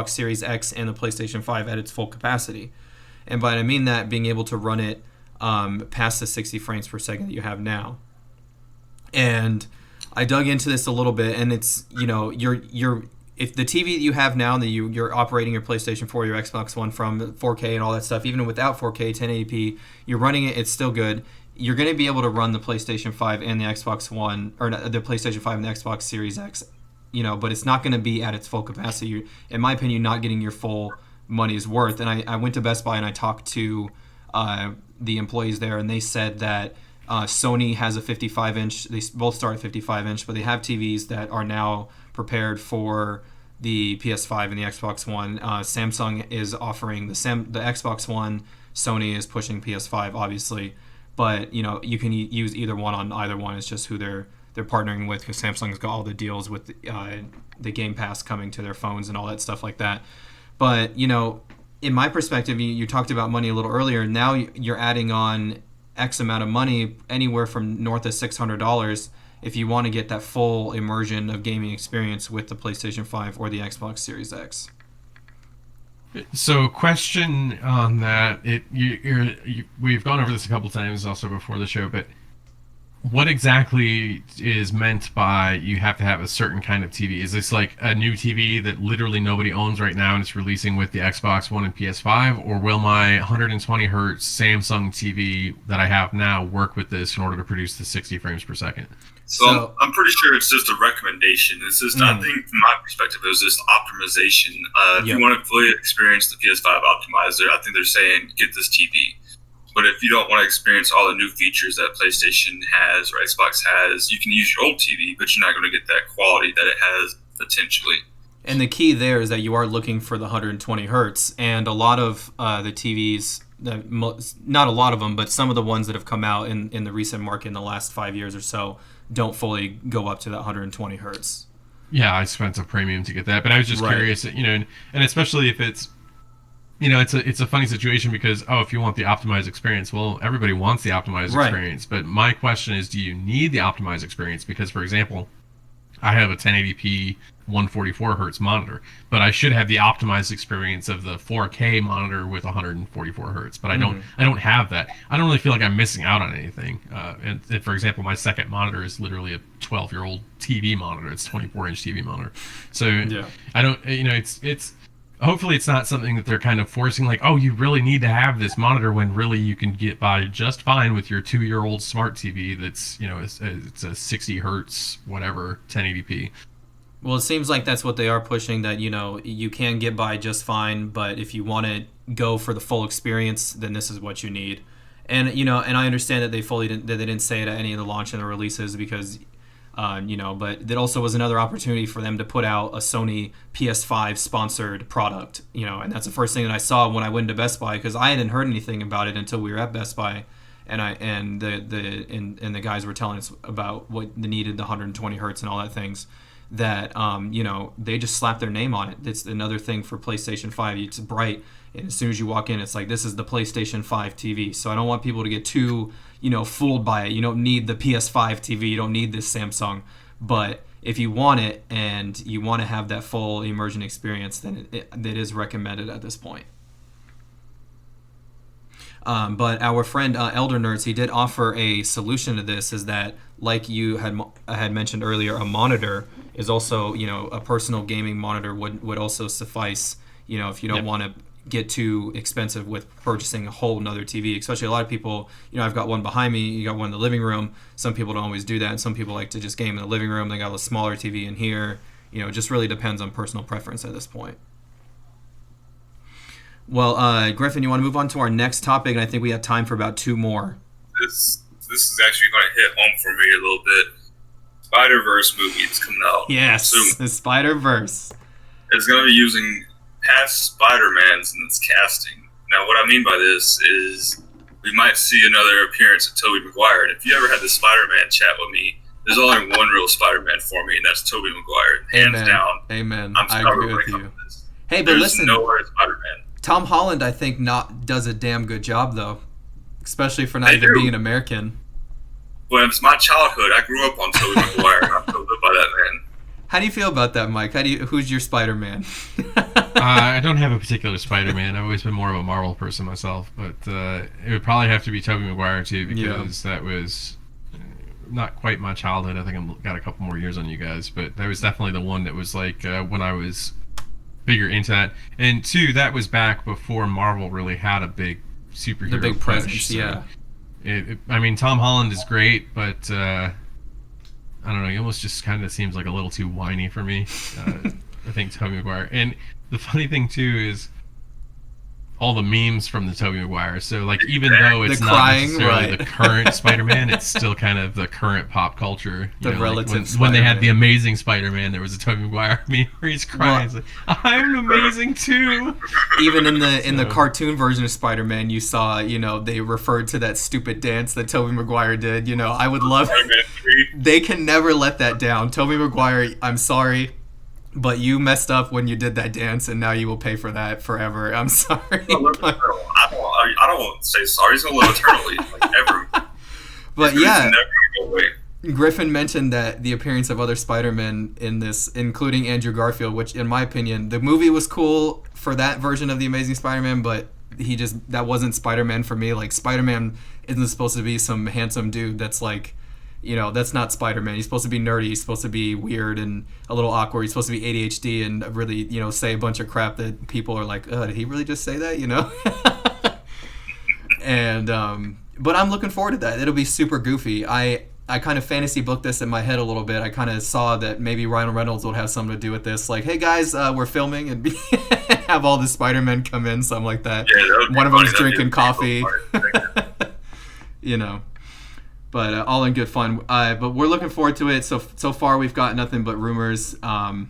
Series X and the PlayStation 5 at its full capacity. And by I mean that, being able to run it past the 60 frames per second that you have now. And I dug into this a little bit, and it's, if the TV that you have now that you're operating your PlayStation 4, your Xbox One from 4K and all that stuff, even without 4K, 1080p, you're running it, it's still good. You're going to be able to run the PlayStation 5 and the Xbox One, or the PlayStation 5 and the Xbox Series X, but it's not going to be at its full capacity. You're, in my opinion, not getting your full money's worth. And I went to Best Buy and I talked to the employees there, and they said that Sony has a 55-inch. They both start at 55-inch, but they have TVs that are now prepared for the PS5 and the Xbox One. Samsung is offering the Xbox One. Sony is pushing PS5, obviously. But you can use either one on either one. It's just who they're partnering with, because Samsung's got all the deals with the Game Pass coming to their phones and all that stuff like that. But in my perspective, you talked about money a little earlier. Now you're adding on X amount of money, anywhere from north of $600, if you want to get that full immersion of gaming experience with the PlayStation 5 or the Xbox Series X. So, question on that. We've gone over this a couple times also before the show, but what exactly is meant by you have to have a certain kind of TV? Is this like a new TV that literally nobody owns right now and it's releasing with the Xbox One and PS5? Or will my 120 hertz Samsung TV that I have now work with this in order to produce the 60 frames per second? So I'm pretty sure it's just a recommendation. It's just, I think from my perspective, it was just optimization. If you want to fully experience the PS5 optimizer, I think they're saying get this TV. But if you don't want to experience all the new features that PlayStation has or Xbox has, you can use your old TV, but you're not going to get that quality that it has potentially. And the key there is that you are looking for the 120 hertz, and a lot of the TVs, not a lot of them, but some of the ones that have come out in the recent market in the last 5 years or so, don't fully go up to that 120 hertz. Yeah, I spent a premium to get that, but I was just curious, and especially if it's, it's a funny situation because, if you want the optimized experience, well, everybody wants the optimized experience. But my question is, do you need the optimized experience? Because, for example, I have a 1080p 144 hertz monitor, but I should have the optimized experience of the 4K monitor with 144 hertz. But I don't have that. I don't really feel like I'm missing out on anything. And for example, my second monitor is literally a 12-year-old TV monitor. It's a 24-inch TV monitor. So I don't. It's hopefully it's not something that they're kind of forcing, like, oh, you really need to have this monitor, when really you can get by just fine with your 2-year-old smart TV that's, it's a 60 hertz, whatever, 1080p. Well, it seems like that's what they are pushing, that, you can get by just fine, but if you want to go for the full experience, then this is what you need. And, and I understand that they didn't say it at any of the launch and the releases because, but that also was another opportunity for them to put out a Sony PS5 sponsored product, and that's the first thing that I saw when I went to Best Buy, because I hadn't heard anything about it until we were at Best Buy, and the guys were telling us about what needed the 120 hertz and all that things. that they just slap their name on it. It's another thing for PlayStation 5. It's bright, and as soon as you walk in, it's like, this is the PlayStation 5 TV. So I don't want people to get too fooled by it. You don't need the PS5 TV. You don't need this Samsung. But if you want it and you want to have that full immersion experience, then it is recommended at this point. But our friend Elder Nerds, he did offer a solution to this, is that, like you had mentioned earlier, a monitor is also, a personal gaming monitor would also suffice, if you don't want to get too expensive with purchasing a whole nother TV. Especially a lot of people, I've got one behind me, you got one in the living room. Some people don't always do that, and some people like to just game in the living room. They got a smaller TV in here. It just really depends on personal preference at this point. Well, Griffin, you want to move on to our next topic, and I think we have time for about 2 more. This is actually going to hit home for me a little bit. Spider-Verse movie is coming out. Yes, soon. The Spider-Verse. It's going to be using past Spider-Mans in its casting. Now, what I mean by this is we might see another appearance of Tobey Maguire. And if you ever had the Spider-Man chat with me, there's only one real Spider-Man for me, and that's Tobey Maguire. Hands down. Amen. I'm I agree with you. Hey, but listen. No other Spider-Man. Tom Holland, I think, does a damn good job, though. Especially for not even being an American. Well, it's my childhood. I grew up on Tobey Maguire, and I'm so good by that man. How do you feel about that, Mike? Who's your Spider-Man? I don't have a particular Spider-Man. I've always been more of a Marvel person myself, but it would probably have to be Tobey Maguire too, because that was not quite my childhood. I think I've got a couple more years on you guys, but that was definitely the one that was like when I was bigger into that. And 2, that was back before Marvel really had a big superhero presence. So yeah. I mean, Tom Holland is great, but I don't know. He almost just kind of seems like a little too whiny for me. I think Tobey Maguire. And the funny thing too is all the memes from the Tobey Maguire. So like, even though it's not necessarily the current Spider-Man, it's still kind of the current pop culture. Relative when they had the Amazing Spider-Man, there was a Tobey Maguire meme where he's crying. Well, he's like, I'm amazing too. Even in the cartoon version of Spider-Man, you saw, they referred to that stupid dance that Tobey Maguire did. I would love. They can never let that down. Tobey Maguire, I'm sorry, but you messed up when you did that dance, and now you will pay for that forever. I'm sorry. I don't say sorry. He's gonna live eternally, like ever. But yeah, never gonna go away. Griffin mentioned that the appearance of other Spider-Men in this, including Andrew Garfield, which, in my opinion, the movie was cool for that version of the Amazing Spider-Man, but that wasn't Spider-Man for me. Like, Spider-Man isn't supposed to be some handsome dude that's like, that's not Spider-Man. He's supposed to be nerdy. He's supposed to be weird and a little awkward. He's supposed to be ADHD and really, say a bunch of crap that people are like, did he really just say that? And, but I'm looking forward to that. It'll be super goofy. I kind of fantasy booked this in my head a little bit. I kind of saw that maybe Ryan Reynolds would have something to do with this. Like, hey guys, we're filming, and have all the Spider-Men come in, something like that. Yeah, one of them's drinking coffee. But all in good fun. But we're looking forward to it. So far we've got nothing but rumors. But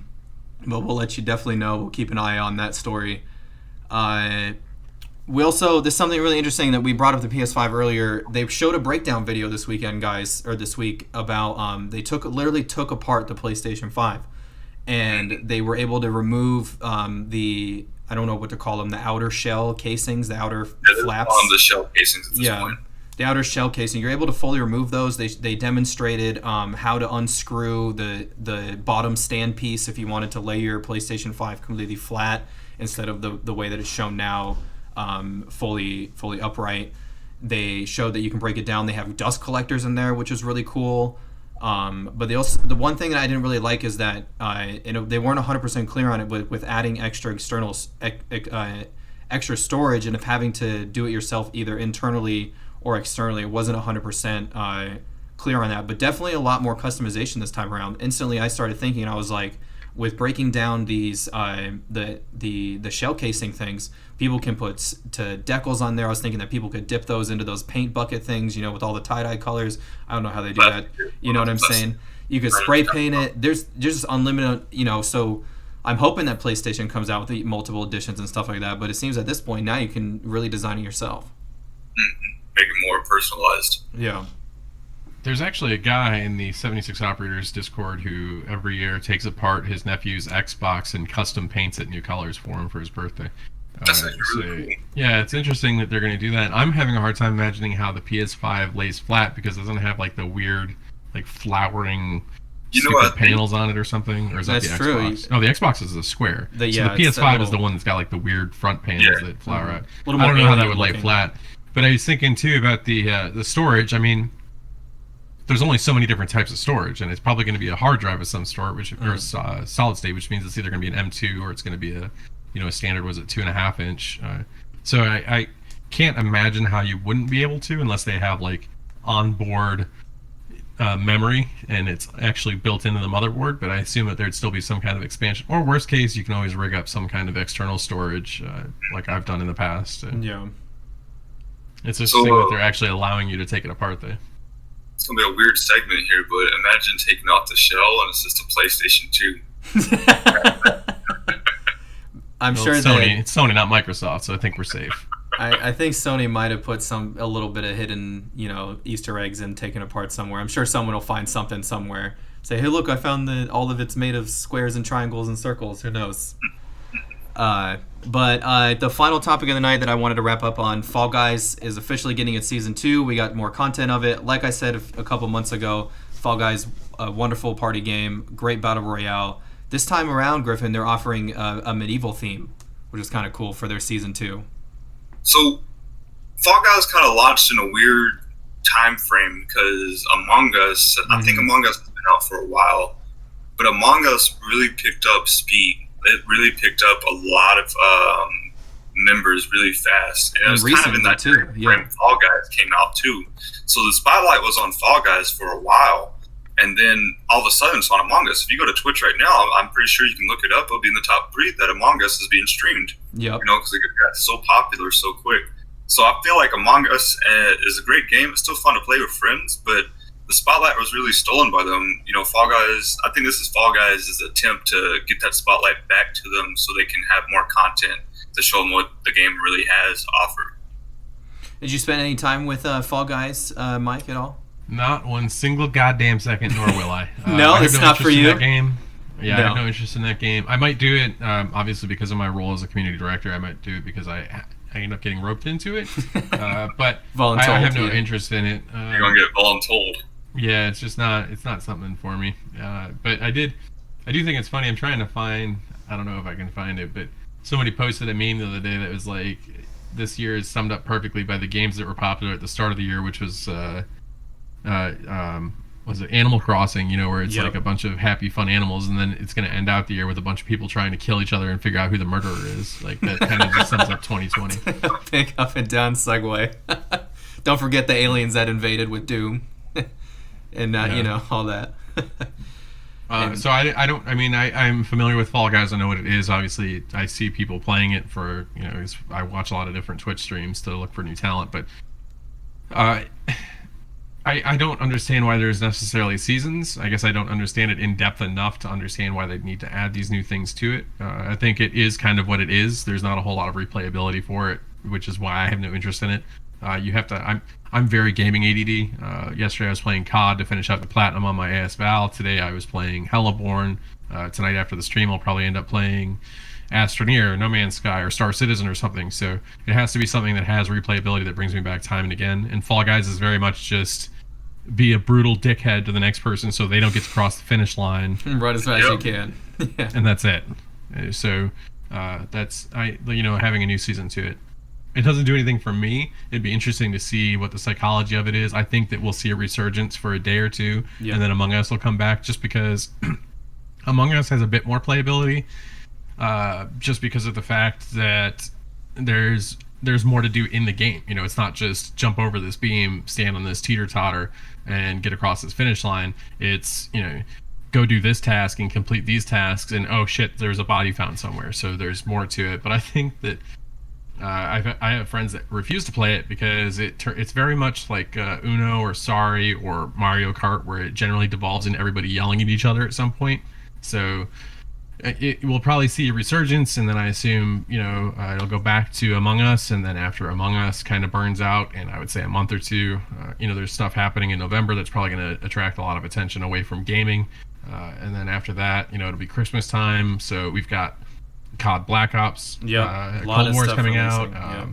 we'll let you definitely know. We'll keep an eye on that story. There's something really interesting that we brought up the PS5 earlier. They showed a breakdown video this week about they literally took apart the PlayStation 5, and they were able to remove the, I don't know what to call them, the outer shell casings, the outer flaps. On the shell casings at this point. The outer shell casing. You're able to fully remove those. They demonstrated how to unscrew the bottom stand piece if you wanted to lay your PlayStation 5 completely flat instead of the way that it's shown now, fully upright. They showed that you can break it down. They have dust collectors in there, which is really cool. But the one thing that I didn't really like is that they weren't 100% clear on it, but with adding extra storage and if having to do it yourself either internally or externally, it wasn't 100% clear on that. But definitely a lot more customization this time around. Instantly, I started thinking, and I was like, with breaking down these the shell casing things, people can put decals on there. I was thinking that people could dip those into those paint bucket things, with all the tie-dye colors. I don't know how they do that. You know what I'm saying? You could spray paint it. There's just unlimited, so I'm hoping that PlayStation comes out with multiple editions and stuff like that. But it seems at this point now you can really design it yourself. Make it more personalized. Yeah. There's actually a guy in the 76 Operators Discord who every year takes apart his nephew's Xbox and custom paints it new colors for him for his birthday. That's really cool. Yeah, it's interesting that they're going to do that. I'm having a hard time imagining how the PS5 lays flat because it doesn't have like the weird, like flowering panels on it or something. Or is that That's the true. Xbox? No, the Xbox is a square. The PS5 is the one that's got like the weird front panels that flower out. I don't know how that would lay flat. But I was thinking too about the storage. I mean, there's only so many different types of storage, and it's probably going to be a hard drive of some sort, or solid state, which means it's either going to be an M2 or it's going to be a standard 2.5 inch. So I can't imagine how you wouldn't be able to unless they have like onboard memory and it's actually built into the motherboard. But I assume that there'd still be some kind of expansion, or worst case, you can always rig up some kind of external storage, like I've done in the past. Yeah. It's interesting that they're actually allowing you to take it apart there. It's gonna be a weird segment here, but imagine taking off the shell and it's just a PlayStation 2. I'm sure it's Sony, not Microsoft, so I think we're safe. I think Sony might have put a little bit of hidden, Easter eggs in taken apart somewhere. I'm sure someone will find something somewhere. Say, hey, look, I found that all of it's made of squares and triangles and circles. Who knows? But the final topic of the night that I wanted to wrap up on, Fall Guys is officially getting its season 2. We got more content of it. Like I said a couple months ago, Fall Guys, a wonderful party game, great battle royale. This time around, Griffin, they're offering a medieval theme, which is kind of cool for their season 2. So, Fall Guys kind of launched in a weird time frame because Among Us, I think Among Us has been out for a while, but Among Us really picked up speed. It really picked up a lot of members really fast. And it was kind of in that time frame Fall Guys came out too. So the spotlight was on Fall Guys for a while. And then all of a sudden it's on Among Us. If you go to Twitch right now, I'm pretty sure you can look it up. It'll be in the top 3 that Among Us is being streamed. Yep. Because it got so popular so quick. So I feel like Among Us is a great game. It's still fun to play with friends, but the spotlight was really stolen by them. Fall Guys, I think this is Fall Guys' attempt to get that spotlight back to them so they can have more content to show them what the game really has to offer. Did you spend any time with Fall Guys, Mike, at all? Not one single goddamn second, nor will I. No, it's not for you. That game. Yeah, I have no interest in that game. I might do it, obviously, because of my role as a community director. I might do it because I end up getting roped into it. But I have no interest in it. You're going to get voluntold. Yeah, it's just not. It's not something for me. But I do think it's funny. I'm trying to find. I don't know if I can find it, but somebody posted a meme the other day that was like, "This year is summed up perfectly by the games that were popular at the start of the year," which was was it Animal Crossing? Where it's like a bunch of happy, fun animals, and then it's going to end out the year with a bunch of people trying to kill each other and figure out who the murderer is. Like that kind of just sums up 2020. Big up and down segue. Don't forget the aliens that invaded with Doom. And all that. So I don't. I mean, I'm familiar with Fall Guys. I know what it is. Obviously, I see people playing it for I watch a lot of different Twitch streams to look for new talent. But I don't understand why there's necessarily seasons. I guess I don't understand it in depth enough to understand why they need to add these new things to it. I think it is kind of what it is. There's not a whole lot of replayability for it, which is why I have no interest in it. You have to. I'm very gaming ADD. Yesterday I was playing COD to finish up the platinum on my AS Val. Today I was playing Helleborn. Tonight after the stream I'll probably end up playing Astroneer, No Man's Sky, or Star Citizen or something. So it has to be something that has replayability that brings me back time and again. And Fall Guys is very much just be a brutal dickhead to the next person so they don't get to cross the finish line. Run as fast as you can. Yeah. And that's it. So that's having a new season to it. It doesn't do anything for me. It'd be interesting to see what the psychology of it is. I think that we'll see a resurgence for a day or two, and then Among Us will come back just because Among Us has a bit more playability, just because of the fact that there's more to do in the game. It's not just jump over this beam, stand on this teeter-totter, and get across this finish line. It's, go do this task and complete these tasks, and oh shit, there's a body found somewhere. So there's more to it. But I think that I have friends that refuse to play it because it's very much like Uno or Sorry or Mario Kart, where it generally devolves into everybody yelling at each other at some point. So we'll probably see a resurgence, and then I assume it'll go back to Among Us, and then after Among Us kind of burns out, and I would say a month or two, there's stuff happening in November that's probably going to attract a lot of attention away from gaming, and then after that, it'll be Christmas time, so we've got COD Black Ops, Cold War's coming out.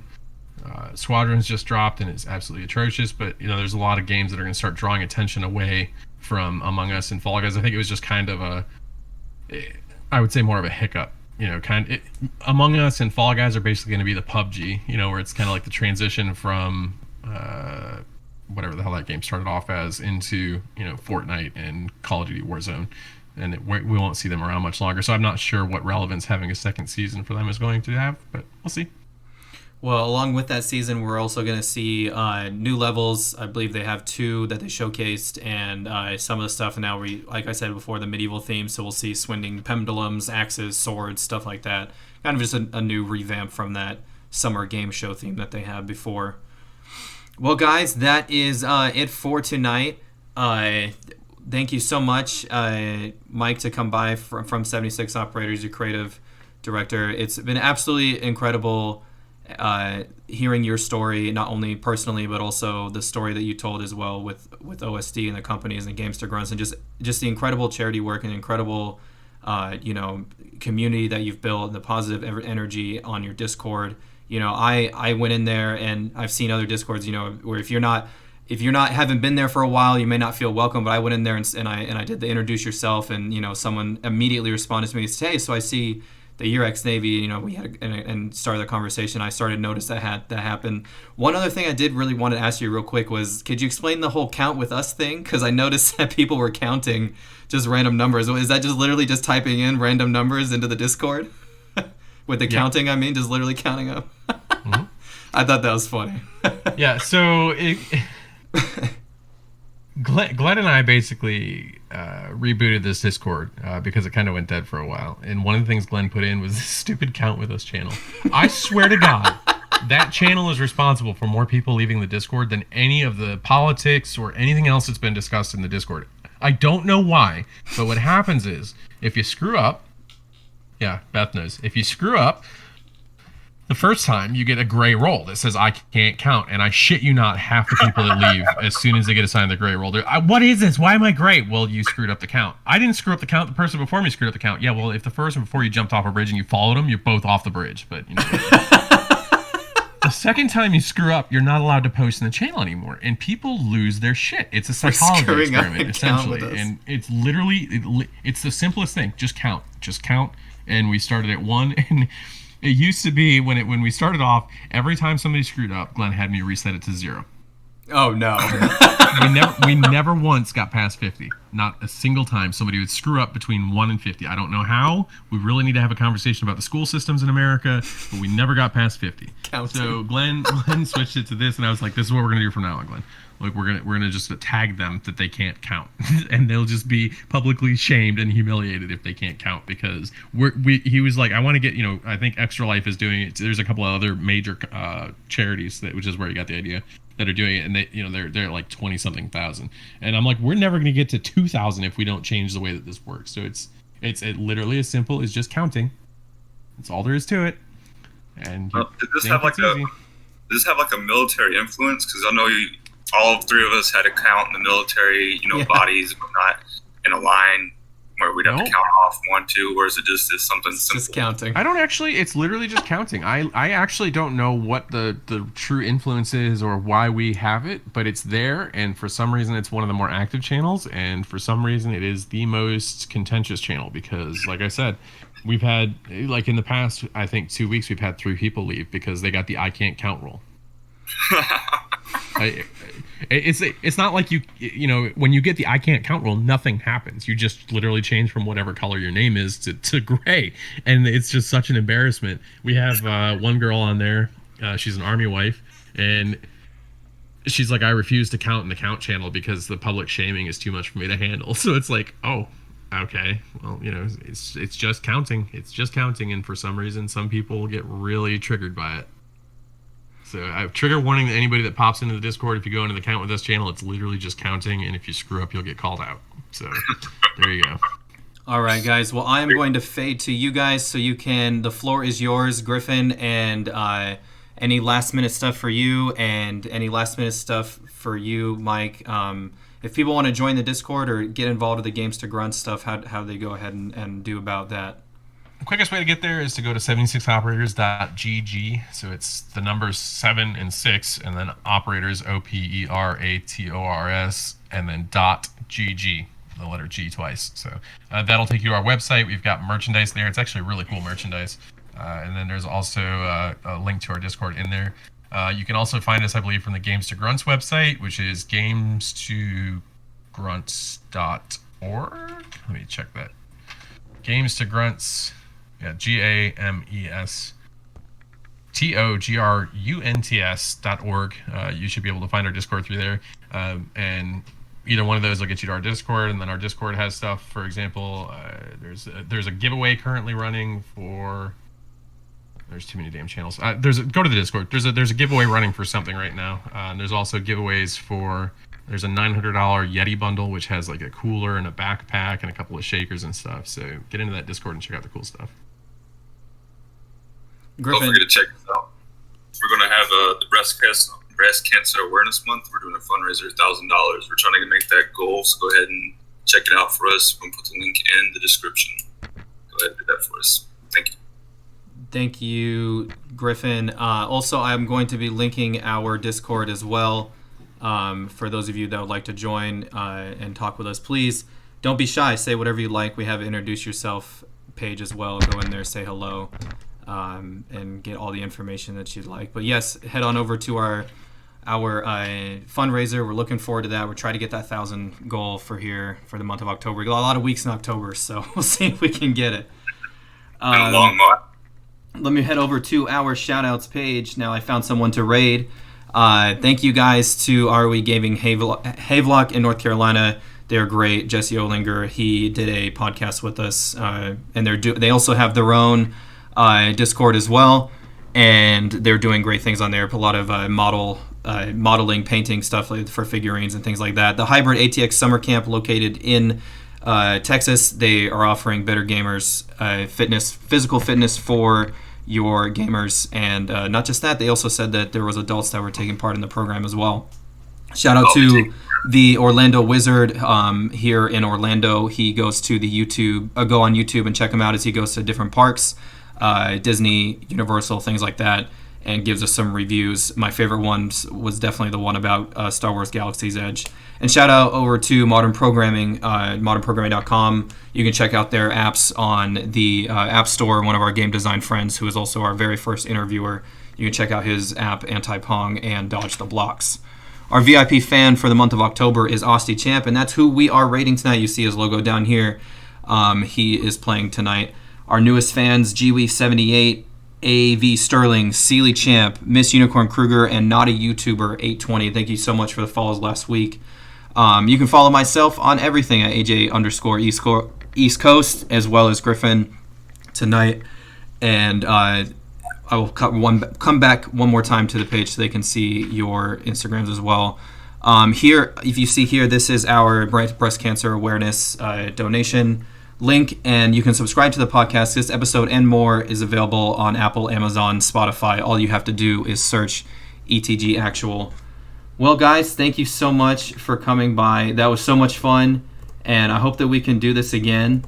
Squadrons just dropped, and it's absolutely atrocious. But there's a lot of games that are going to start drawing attention away from Among Us and Fall Guys. I think it was just kind of I would say more of a hiccup. Among Us and Fall Guys are basically going to be the PUBG, where it's kind of like the transition from whatever the hell that game started off as into Fortnite and Call of Duty Warzone, and we won't see them around much longer. So I'm not sure what relevance having a second season for them is going to have, but we'll see. Well, along with that season, we're also going to see new levels. I believe they have 2 that they showcased, and some of the stuff now, like I said before, the medieval theme. So we'll see swinging pendulums, axes, swords, stuff like that. Kind of just a new revamp from that summer game show theme that they had before. Well, guys, that is it for tonight. Thank you so much, Mike, to come by from 76 Operators, your creative director. It's been absolutely incredible hearing your story, not only personally but also the story that you told as well with OSD and the companies and Gamester Grunts, and just the incredible charity work and incredible community that you've built, the positive energy on your Discord. I went in there, and I've seen other Discords where if you're not haven't been there for a while, you may not feel welcome, but I went in there and I did the introduce yourself, and someone immediately responded to me and said, hey, so I see that you're ex-Navy, we had and started the conversation. I started to notice that happened. One other thing I did really want to ask you real quick was, could you explain the whole count with us thing? Because I noticed that people were counting just random numbers. Is that just literally just typing in random numbers into the Discord? With the counting, I mean, just literally counting up. Mm-hmm. I thought that was funny. Yeah, so Glenn and I basically rebooted this Discord because it kind of went dead for a while. And one of the things Glenn put in was this stupid Count With Us channel. I swear to God, that channel is responsible for more people leaving the Discord than any of the politics or anything else that's been discussed in the Discord. I don't know why, but what happens is, if you screw up, yeah, Beth knows, if you screw up, the first time you get a gray roll that says I can't count, and I shit you not, half the people that leave as soon as they get assigned the gray roll, what is this? Why am I gray? Well, you screwed up the count. I didn't screw up the count. The person before me screwed up the count. Yeah, well, if the person before you jumped off a bridge and you followed them, you're both off the bridge. But the second time you screw up, you're not allowed to post in the channel anymore, and people lose their shit. It's a psychology experiment, essentially, and it's literally it's the simplest thing. Just count, and we started at 1 and. It used to be when we started off, every time somebody screwed up, Glenn had me reset it to 0. Oh no! we never once got past 50. Not a single time somebody would screw up between 1 and 50. I don't know how. We really need to have a conversation about the school systems in America, but we never got past 50. Counting. So Glenn switched it to this, and I was like, "This is what we're gonna do from now on, Glenn. Like we're gonna just tag them that they can't count, and they'll just be publicly shamed and humiliated if they can't count, because he was like, I want to get, I think Extra Life is doing it. There's a couple of other major charities which is where he got the idea, that are doing it, and they they're like 20 something thousand, and I'm like, we're never gonna get to 2,000 if we don't change the way that this works. So it's literally as simple as just counting. That's all there is to it. And does this have like a military influence? Because I know all 3 of us had to count in the military, bodies, but not in a line where we'd have to count off 1, 2, or is it just something simple? Just counting. I don't actually, it's literally just counting. I actually don't know what the true influence is or why we have it, but it's there, and for some reason it's one of the more active channels, and for some reason it is the most contentious channel, because, like I said, we've had, like in the past, I think 2 weeks, we've had 3 people leave because they got the I can't count rule. It's not like when you get the I can't count rule, nothing happens. You just literally change from whatever color your name is to gray, and it's just such an embarrassment. We have one girl on there, she's an Army wife, and she's like, I refuse to count in the count channel because the public shaming is too much for me to handle. So it's like, oh, okay, well, it's just counting. It's just counting, and for some reason some people get really triggered by it. So I have trigger warning to anybody that pops into the Discord. If you go into the Count With Us channel, it's literally just counting, and if you screw up, you'll get called out. So there you go. All right, guys. Well, I am going to fade to you guys so you can. The floor is yours, Griffin, and any last minute stuff for you, and any last minute stuff for you, Mike. If people want to join the Discord or get involved with the Games to Grunt stuff, how do they go ahead and do about that? The quickest way to get there is to go to 76operators.gg. So it's the numbers 7 and 6, and then operators, operators, and then .gg, the letter G twice. So that'll take you to our website. We've got merchandise there. It's actually really cool merchandise. And then there's also a link to our Discord in there. You can also find us, I believe, from the Games to Grunts website, which is gamestogrunts.org. Let me check that. Games to Grunts. Yeah, GAMESTOGRUNTS.org. You should be able to find our Discord through there. And either one of those will get you to our Discord, and then our Discord has stuff. For example, there's a giveaway currently running for. There's too many damn channels. Go to the Discord. There's a giveaway running for something right now. And there's also giveaways for. There's a $900 Yeti bundle, which has like a cooler and a backpack and a couple of shakers and stuff. So get into that Discord and check out the cool stuff. Griffin. Don't forget to check us out. We're going to have the breast cancer awareness month. We're doing a fundraiser, $1,000. We're trying to make that goal, so go ahead and check it out for us. We'll put the link in the description. Go ahead and do that for us. Thank you. Thank you, Griffin. Also, I'm going to be linking our Discord as well. For those of you that would like to join and talk with us, please don't be shy. Say whatever you like. We have an introduce yourself page as well. Go in there, say hello, and get all the information that you'd like. But yes, head on over to our fundraiser. We're looking forward to that. We're trying to get that 1,000 goal for the month of October. We got a lot of weeks in October, so we'll see if we can get it. Been a long month. Let me head over to our shout-outs page. Now I found someone to raid. Thank you guys to ROE Gaming Havelock in North Carolina. They're great. Jesse Olinger, he did a podcast with us, and they also have their own Discord as well, and they're doing great things on there. A lot of modeling, painting stuff for figurines and things like that. The Hybrid ATX Summer Camp located in Texas, they are offering Better Gamers physical fitness for your gamers, and not just that, they also said that there was adults that were taking part in the program as well. Shout out to the Orlando Wizard here in Orlando. He goes to the go on YouTube and check him out as he goes to different parks, Disney, Universal, things like that, and gives us some reviews. My favorite one was definitely the one about Star Wars Galaxy's Edge. And shout out over to Modern Programming, modernprogramming.com. You can check out their apps on the App Store. One of our game design friends, who is also our very first interviewer, you can check out his app, Anti-Pong and Dodge the Blocks. Our VIP fan for the month of October is Austie Champ, and that's who we are rating tonight. You see his logo down here. He is playing tonight. Our newest fans, GWE78, AV Sterling, Sealy Champ, Miss Unicorn Kruger, and Not a YouTuber 820. Thank you so much for the follows last week. You can follow myself on everything at AJ_East Coast, as well as Griffin tonight. And I will come back one more time to the page so they can see your Instagrams as well. Here, if you see here, this is our breast cancer awareness donation link, and you can subscribe to the podcast. This episode and more is available on Apple, Amazon, Spotify. All you have to do is search ETG Actual. Well, guys, thank you so much for coming by. That was so much fun, and I hope that we can do this again.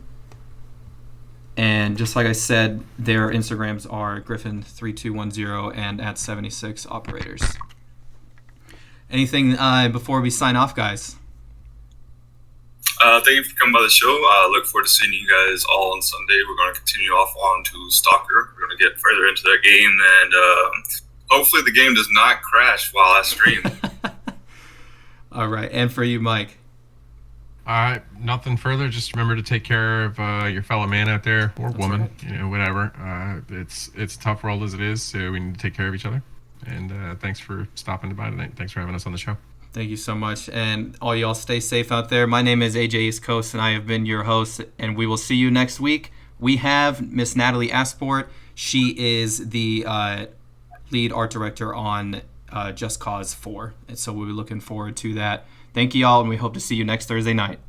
And just like I said, their Instagrams are Griffin3210 and at 76operators. Anything before we sign off, guys? Thank you for coming by the show. I look forward to seeing you guys all on Sunday. We're going to continue off on to Stalker. We're going to get further into that game, and hopefully the game does not crash while I stream. All right, and for you, Mike? All right, nothing further. Just remember to take care of your fellow man out there, or woman, right. Whatever. It's a tough world as it is, so we need to take care of each other. And thanks for stopping by tonight. Thanks for having us on the show. Thank you so much. And all y'all stay safe out there. My name is AJ East Coast, and I have been your host, and we will see you next week. We have Miss Natalie Asport. She is the lead art director on Just Cause 4. And so we'll be looking forward to that. Thank you all, and we hope to see you next Thursday night.